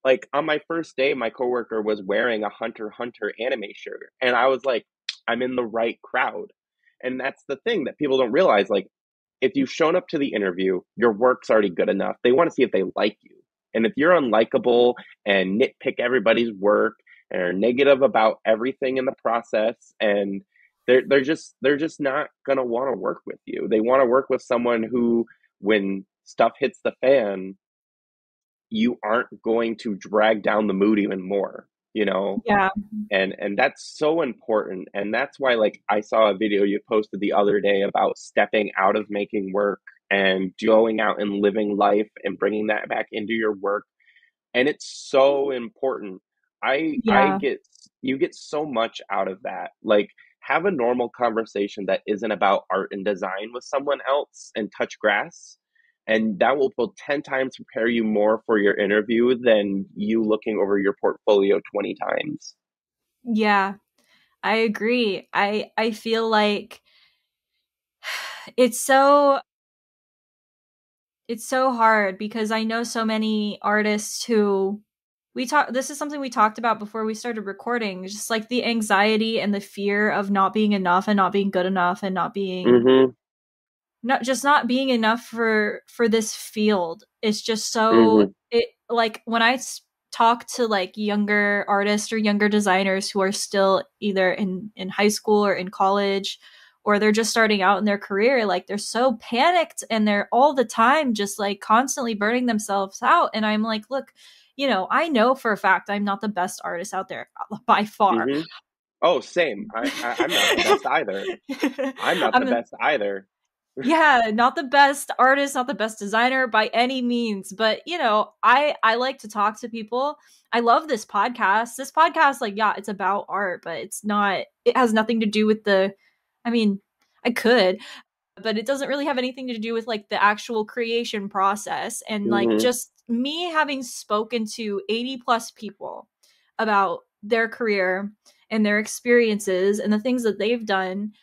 Like on my first day, my coworker was wearing a Hunter x Hunter anime shirt, and I was like, I'm in the right crowd. And that's the thing that people don't realize. Like, if you've shown up to the interview, your work's already good enough. They want to see if they like you. And if you're unlikable and nitpick everybody's work and are negative about everything in the process, and they're just not gonna want to work with you. They want to work with someone who, when stuff hits the fan, you aren't going to drag down the mood even more, you know? Yeah. And that's so important, and that's why, like, I saw a video you posted the other day about stepping out of making work and going out and living life and bringing that back into your work, and it's so important. I Yeah. get, you get so much out of that. Like, have a normal conversation that isn't about art and design with someone else and touch grass, and that will 10 times prepare you more for your interview than you looking over your portfolio 20 times. Yeah. I agree. I feel like it's so it's so hard because I know so many artists who we talk this is something we talked about before we started recording, just like the anxiety and the fear of not being enough and not being good enough and Mhm. not being enough for this field. It's just so Mhm. it like when talk to like younger artists or younger designers who are still either in high school or in college, or they're just starting out in their career, like they're so panicked and they're all the time just like constantly burning themselves out, and I'm like, look, I know for a fact I'm not the best artist out there by far. Mhm. Oh, same. I'm not the best either. I'm not the I'm best either. Yeah, not the best artist, not the best designer by any means, but I like to talk to people. I love this podcast. This podcast, like, yeah, it's about art, but it has nothing to do with I mean, I could, but it doesn't really have anything to do with like the actual creation process. And like Mhm. just me having spoken to 80 plus people about their career and their experiences and the things that they've done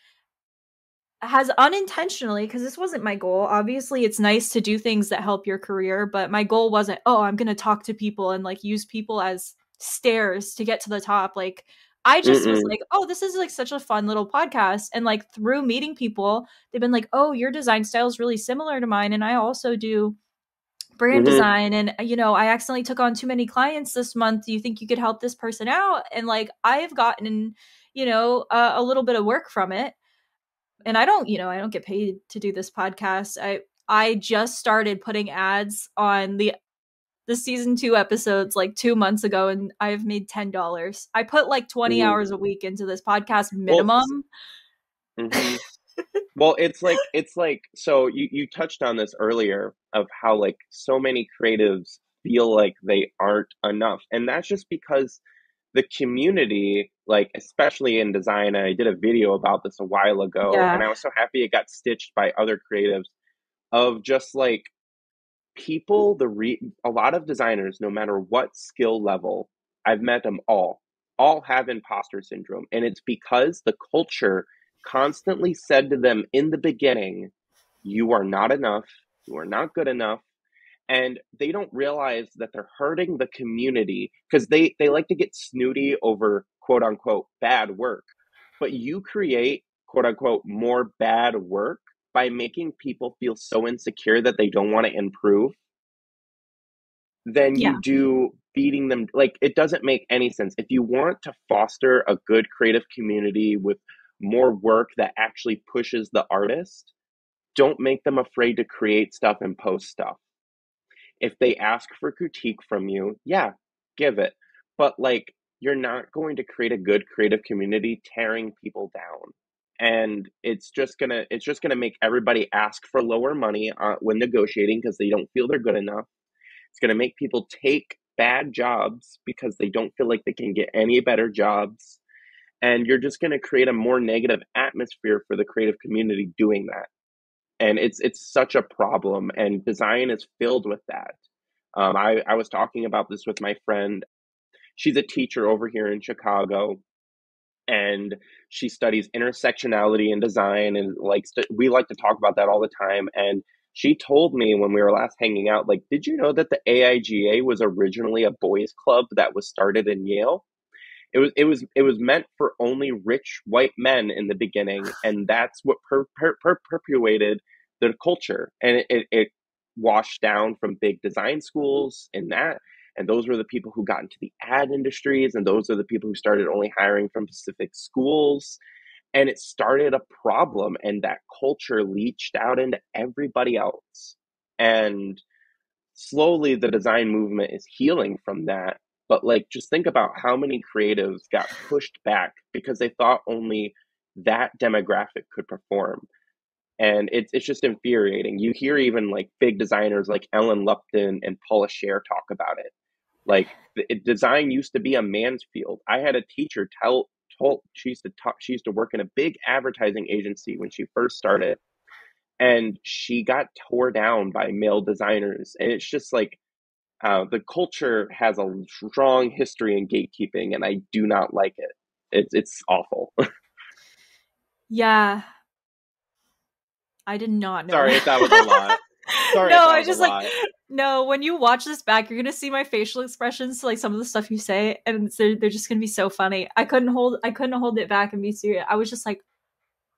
has unintentionally, because this wasn't my goal. Obviously, it's nice to do things that help your career, but my goal wasn't, oh, I'm going to talk to people and like use people as stairs to get to the top. Like, I just was Mm-mm. like, oh, this is like such a fun little podcast. And like through meeting people, they've been like, oh, your design style is really similar to mine. And I also do brand Mhm. design. And, I accidentally took on too many clients this month. Do you think you could help this person out? And like, I've gotten, a little bit of work from it, and I don't get paid to do this podcast. I just started putting ads on the season 2 episodes like 2 months ago, and I've made $10. I put like 20 Mhm. hours a week into this podcast Well, minimum. mhm. Well, it's like so you touched on this earlier of how like so many creatives feel like they aren't enough. And that's just because the community, like especially in design, and I did a video about this a while ago, and Yeah. I was so happy it got stitched by other creatives of just like people, a lot of designers, no matter what skill level, I've met them all have imposter syndrome, and it's because the culture constantly said to them in the beginning, you are not enough, you are not good enough, and they don't realize that they're hurting the community because they like to get snooty over quote unquote bad work, but you create quote unquote more bad work by making people feel so insecure that they don't want to improve than you Yeah. do beating them. Like, it doesn't make any sense. If you want to foster a good creative community with more work that actually pushes the artist, don't make them afraid to create stuff and post stuff. If they ask for critique from you, yeah, give it. But like, you're not going to create a good creative community tearing people down. And it's just gonna make everybody ask for lower money when negotiating because they don't feel they're good enough. It's gonna make people take bad jobs because they don't feel like they can get any better jobs. And you're just gonna create a more negative atmosphere for the creative community doing that. And it's such a problem, and design is filled with that. I was talking about this with my friend. She's a teacher over here in Chicago, and she studies intersectionality in design, and we like to talk about that all the time. And she told me when we were last hanging out, like, did you know that the AIGA was originally a boys club that was started in Yale? It was meant for only rich white men in the beginning, and that's what perpetuated the culture, and it washed down from big design schools and that, and those were the people who got into the ad industries, and those are the people who started only hiring from specific schools, and it started a problem, and that culture leached out into everybody else, and slowly the design movement is healing from that. But like, just think about how many creatives got pushed back because they thought only that demographic could perform. And it's just infuriating. You hear even like big designers like Ellen Lupton and Paula Scher talk about it. Like, design used to be a man's field. I had a teacher told she used to work in a big advertising agency when she first started, and she got tore down by male designers. And it's just like, the culture has a strong history in gatekeeping, and I do not like it. It's awful. Yeah. I did not know Sorry if that was a that. lot. Sorry if No, that I was a just like lot. no, when you watch this back, you're gonna see my facial expressions to like some of the stuff you say, and they're just gonna be so funny. I couldn't hold it back and be serious. I was just like,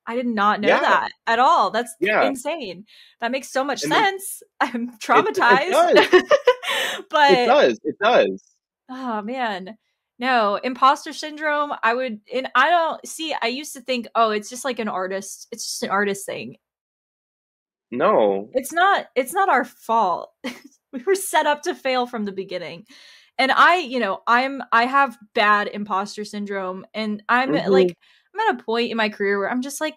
I did not know Yeah, that at all. That's yeah, insane. That makes so much and then sense. I'm it traumatized. does, it But does, it does. oh man. No, imposter syndrome, and I don't see, I used to think, oh, it's just like it's just an artist thing. No. It's not our fault. We were set up to fail from the beginning. And I have bad imposter syndrome, and Hmm. I'm at a point in my career where I'm just like,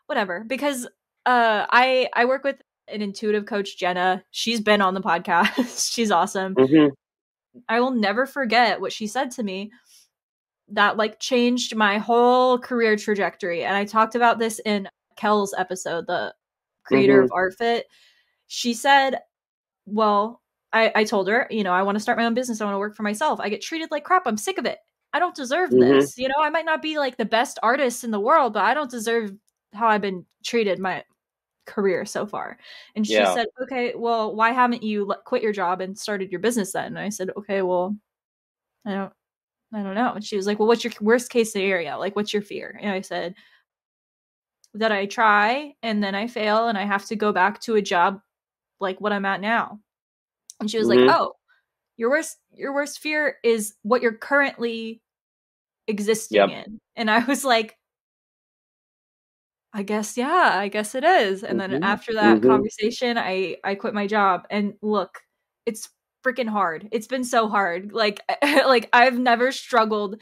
whatever, because I work with an intuitive coach, Jenna. She's been on the podcast. She's awesome. Hmm. I will never forget what she said to me that like changed my whole career trajectory. And I talked about this in Kel's episode, the creator of Hmm. ArtFit. She said, well, I told her, I want to start my own business. I want to work for myself. I get treated like crap. I'm sick of it. I don't deserve Hmm. this. I might not be like the best artist in the world, but I don't deserve how I've been treated my career so far. And she Yeah. said, okay, well, why haven't you quit your job and started your business then? And I said, okay, well, I don't, I don't know. And she was like, well, what's your worst case scenario? Like, what's your fear? And I said, that I try and then I fail and I have to go back to a job like what I'm at now. And she was like, Hmm. "Oh, your worst fear is what you're currently existing Yep. in." And I was like, "I guess yeah, I guess it is." And then Hmm. after that Hmm. conversation, I quit my job. And look, it's freaking hard. It's been so hard. Like like I've never struggled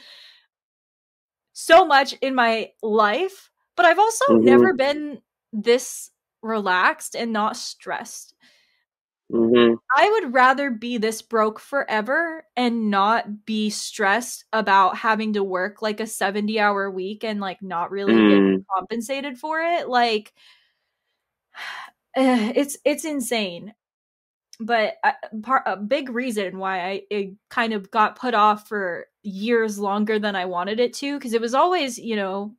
so much in my life, but I've also Hmm. never been this relaxed and not stressed. Hmm. I would rather be this broke forever and not be stressed about having to work like a 70-hour week and like not really get Mm, compensated for it. Like it's insane. But a big reason why it kind of got put off for years longer than I wanted it to, because it was always,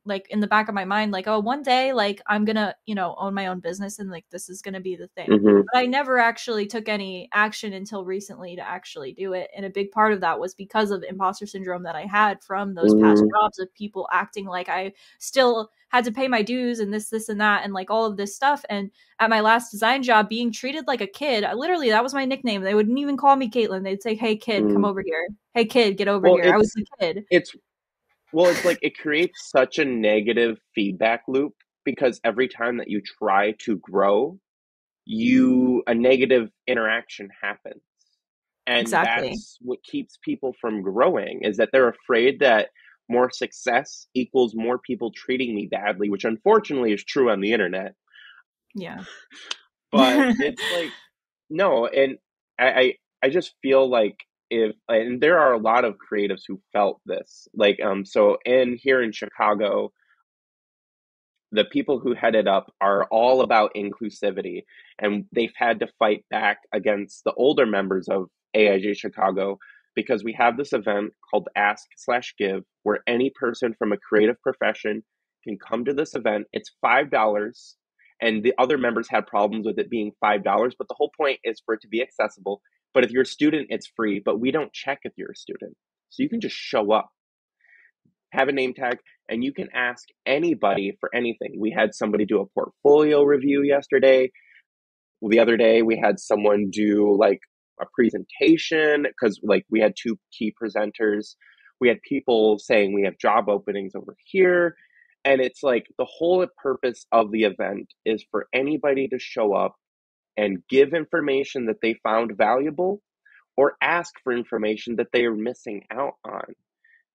like in the back of my mind, like, oh, one day, like I'm gonna, own my own business and like this is gonna be the thing. hmm. But I never actually took any action until recently to actually do it. And a big part of that was because of imposter syndrome that I had from those past Hmm. jobs of people acting like I still had to pay my dues and this, and that, and like all of this stuff. And at my last design job being treated like a kid. I literally, that was my nickname. They wouldn't even call me Caitlin. They'd say, "Hey kid, come Mm. over here. Hey kid, get over Well, here." I was the kid. it's it's like it creates such a negative feedback loop because every time that you try to grow, you a negative interaction happens. And Exactly. that's what keeps people from growing is that they're afraid that more success equals more people treating me badly, which unfortunately is true on the internet. Yeah. But it's like no, and I I just feel like if and there are a lot of creatives who felt this. Like so in here in Chicago, the people who head it up are all about inclusivity, and they've had to fight back against the older members of AIJ Chicago because we have this event called Ask Slash Give, where any person from a creative profession can come to this event. It's $5, and the other members had problems with it being $5, but the whole point is for it to be accessible. But if you're a student, it's free, but we don't check if you're a student. So you can just show up, have a name tag, and you can ask anybody for anything. We had somebody do a portfolio review yesterday. The other day, we had someone do like a presentation because like we had two key presenters. We had people saying we have job openings over here. And it's like the whole purpose of the event is for anybody to show up and give information that they found valuable or ask for information that they are missing out on.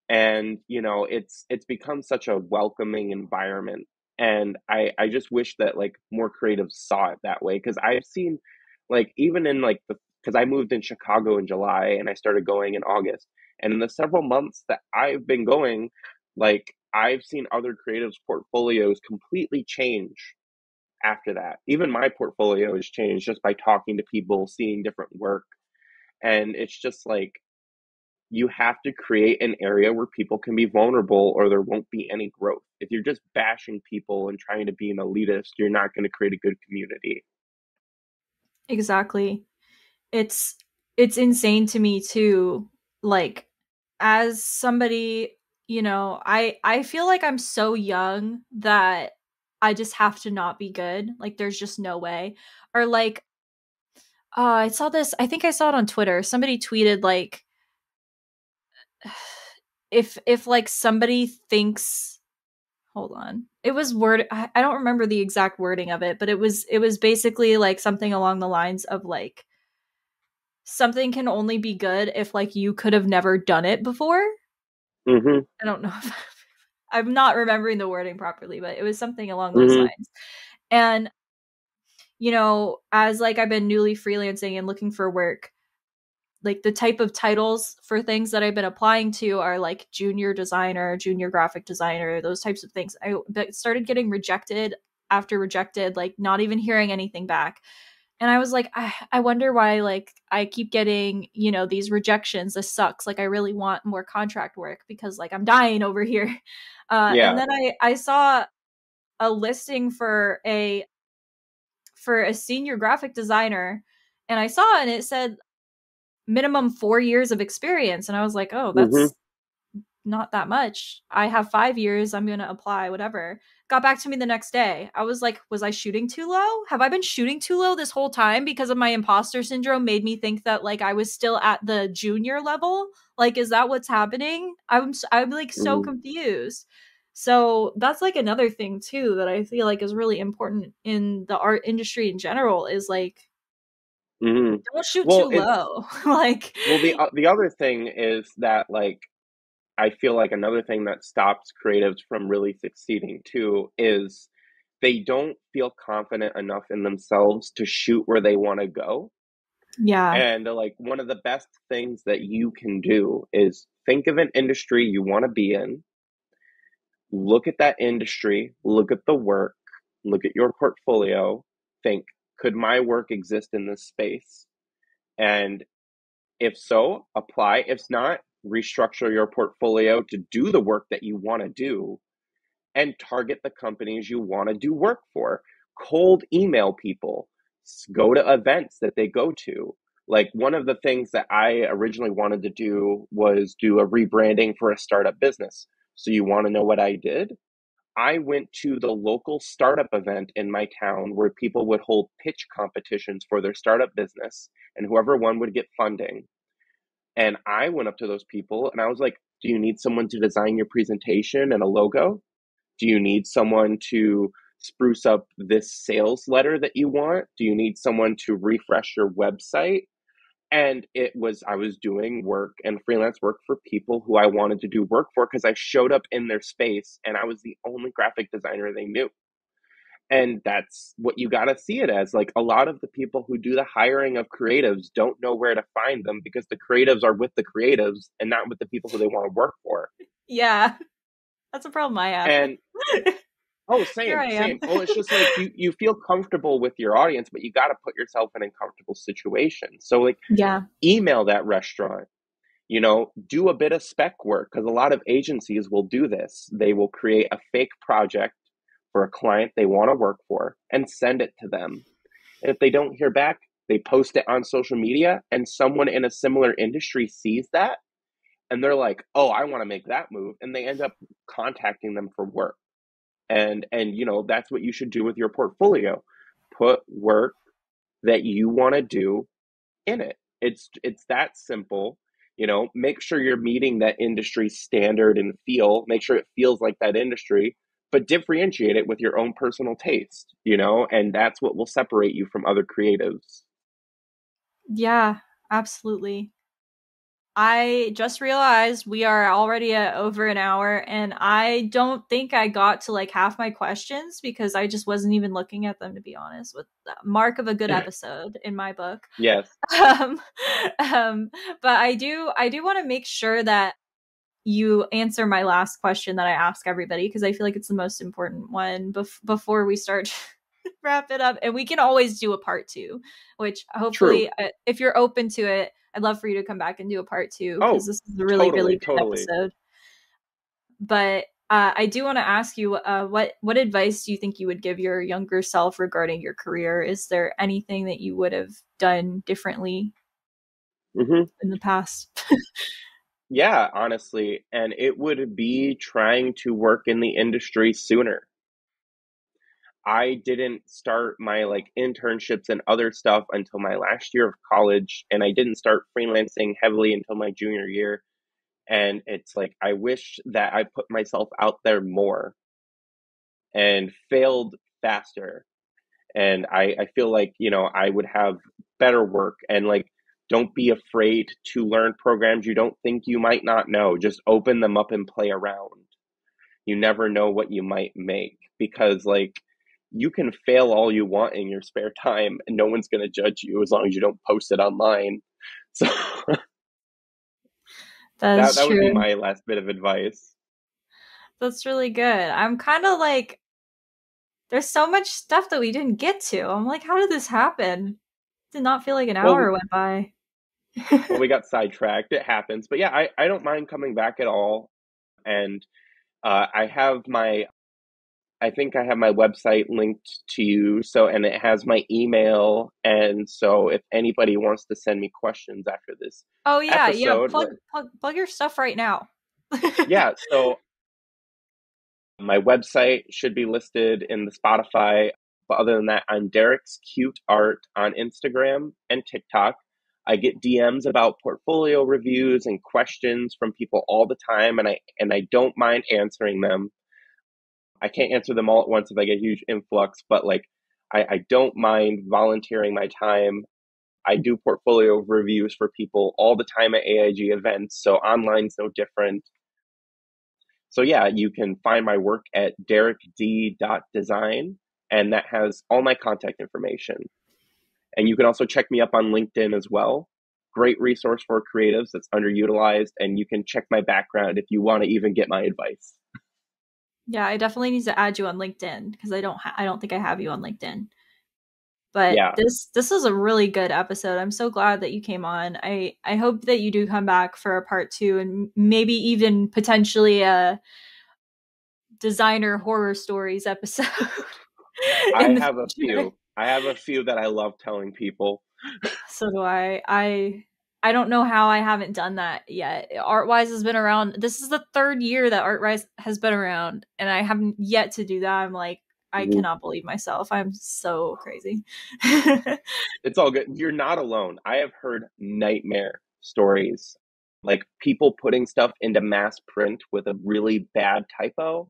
And it's become such a welcoming environment, and I just wish that like more creatives saw it that way because I've seen like even in like the because I moved in Chicago in July and I started going in August, and in the several months that I've been going, like I've seen other creatives portfolios completely change after that. Even my portfolio has changed just by talking to people, seeing different work, and it's just like you have to create an area where people can be vulnerable or there won't be any growth. If you're just bashing people and trying to be an elitist, you're not going to create a good community. Exactly. It's it's insane to me too. Like as somebody, I feel like I'm so young that I just have to not be good. Like there's just no way. Or like I saw this, I think I saw it on Twitter. Somebody tweeted like if like somebody thinks, hold on, it was word, I don't remember the exact wording of it, but it was basically like something along the lines of like something can only be good if like you could have never done it before. Mm-hmm. I don't know if I'm not remembering the wording properly, but it was something along those Mm-hmm. lines. And as like I've been newly freelancing and looking for work, like the type of titles for things that I've been applying to are like junior designer, junior graphic designer, those types of things. I started getting rejected after rejected, like not even hearing anything back. And I was like, I wonder why like I keep getting, these rejections. This sucks. Like I really want more contract work because like I'm dying over here. And Yeah. then I saw a listing for a senior graphic designer, and I saw it and it said minimum 4 years of experience. And I was like, oh, Mm-hmm. that's not that much. I have 5 years. I'm going to apply, whatever. Got back to me the next day. I was like, was I shooting too low? Have I been shooting too low this whole time because of my imposter syndrome made me think that like I was still at the junior level? Like, is that what's happening? I'm like so Mm-hmm. confused. So that's like another thing too that I feel like is really important in the art industry in general is like Mm-hmm. don't shoot Well, too it's low. Like the other thing is that like I feel like another thing that stops creatives from really succeeding too is they don't feel confident enough in themselves to shoot where they want to go. Yeah. And like one of the best things that you can do is think of an industry you want to be in, look at that industry, look at the work, look at your portfolio, think, could my work exist in this space? And if so, apply. If not, restructure your portfolio to do the work that you want to do and target the companies you want to do work for. Cold email people, go to events that they go to. Like one of the things that I originally wanted to do was do a rebranding for a startup business. So you want to know what I did? I went to the local startup event in my town where people would hold pitch competitions for their startup business, and whoever won would get funding. And I went up to those people and I was like, do you need someone to design your presentation and a logo? Do you need someone to spruce up this sales letter that you want? Do you need someone to refresh your website? And I was doing work and freelance work for people who I wanted to do work for because I showed up in their space and I was the only graphic designer they knew. And that's what you got to see it as. Like a lot of the people who do the hiring of creatives don't know where to find them because the creatives are with the creatives and not with the people who they want to work for. Yeah. That's a problem I have. And oh, Here same, I am. same. Well, it's just like you feel comfortable with your audience, but you got to put yourself in uncomfortable situations. So like Yeah. email that restaurant, do a bit of spec work because a lot of agencies will do this. They will create a fake project for a client they want to work for and send it to them. And if they don't hear back, they post it on social media and someone in a similar industry sees that and they're like, "Oh, I want to make that move." And they end up contacting them for work. And that's what you should do with your portfolio. Put work that you want to do in it. It's that simple. Make sure you're meeting that industry standard and feel. Make sure it feels like that industry, but differentiate it with your own personal taste. And that's what will separate you from other creatives. Yeah, absolutely. I just realized we are already at over an hour, and I don't think I got to like half my questions because I just wasn't even looking at them, to be honest. With the mark of a good episode in my book. Yes. Um, um, but I do want to make sure that you answer my last question that I ask everybody because I feel like it's the most important one before we start wrap it up. And we can always do a part two, which True. hopefully, if you're open to it, I'd love for you to come back and do a part two because Oh, this is a really, really totally, good totally. episode. But I do want to ask you, what advice do you think you would give your younger self regarding your career? Is there anything that you would have done differently Hmm. in the past? Yeah, honestly. And it would be trying to work in the industry sooner. I didn't start my like internships and other stuff until my last year of college, and I didn't start freelancing heavily until my junior year. And it's like I wish that I put myself out there more and failed faster. And I feel like, I would have better work and like don't be afraid to learn programs you don't think you might not know. Just open them up and play around. You never know what you might make because like you can fail all you want in your spare time and no one's going to judge you as long as you don't post it online. So That that is that would be true. my last bit of advice. That's really good. I'm kind of like, there's so much stuff that we didn't get to. I'm like, how did this happen? Did not feel like an Well, hour went by. well, we got sidetracked. It happens, but yeah, I don't mind coming back at all. And I have I think I have my website linked to you. So, and it has my email. And so, if anybody wants to send me questions after this Oh yeah, yeah. episode, Plug your stuff right now. yeah. So, my website should be listed in the Spotify. But other than that, I'm Derek's Cute Art on Instagram and TikTok. I get DMs about portfolio reviews and questions from people all the time, and I don't mind answering them. I can't answer them all at once if I get a huge influx, but like I don't mind volunteering my time. I do portfolio reviews for people all the time at AIG events, so online's no different. So yeah, you can find my work at derekd.design, and that has all my contact information. And you can also check me up on LinkedIn as well. Great resource for creatives that's underutilized. And you can check my background if you want to even get my advice. Yeah, I definitely need to add you on LinkedIn because I don't think I have you on LinkedIn. But Yeah, this is a really good episode. I'm so glad that you came on. I hope that you do come back for a part 2 and maybe even potentially a designer horror stories episode I in the have a future. few. I have a few that I love telling people. So do I. I don't know how I haven't done that yet. Artwise has been around. This is the 3rd year that Artwise has been around, and I haven't yet to do that. I'm like, I cannot believe myself. I'm so crazy. It's all good. You're not alone. I have heard nightmare stories, like people putting stuff into mass print with a really bad typo.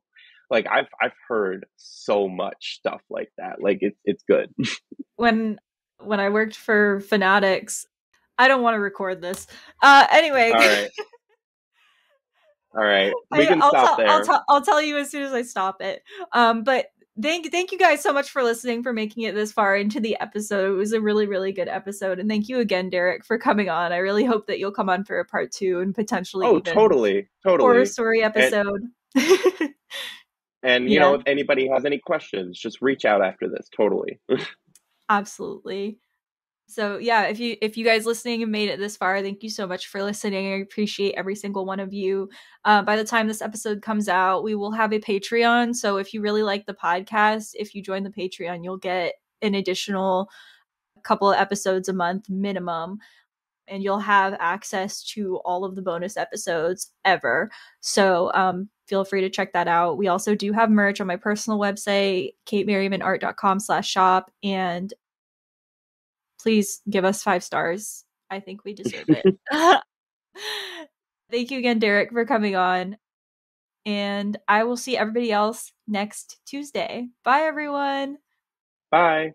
Like I've heard so much stuff like that. Like it's good. when when I worked for Fanatics, I don't want to record this. Anyway, All right. All right. We can stop there. I'll tell you as soon as I stop it. But thank you guys so much for listening, for making it this far into the episode. It was a really really good episode, and thank you again, Derek, for coming on. I really hope that you'll come on for a part 2 and potentially Oh, even totally. horror Totally. story And episode. and Yeah, if anybody has any questions, just reach out after this. Totally. absolutely. So yeah, if you guys listening have made it this far, thank you so much for listening. I appreciate every single one of you. By the time this episode comes out, we will have a Patreon. So if you really like the podcast, if you join the Patreon, you'll get an additional couple of episodes a month minimum, and you'll have access to all of the bonus episodes ever. So feel free to check that out. We also do have merch on my personal website, katemerrimanart.com/shop, and please give us 5 stars. I think we deserve it. Thank you again, Derek, for coming on. And I will see everybody else next Tuesday. Bye, everyone. Bye.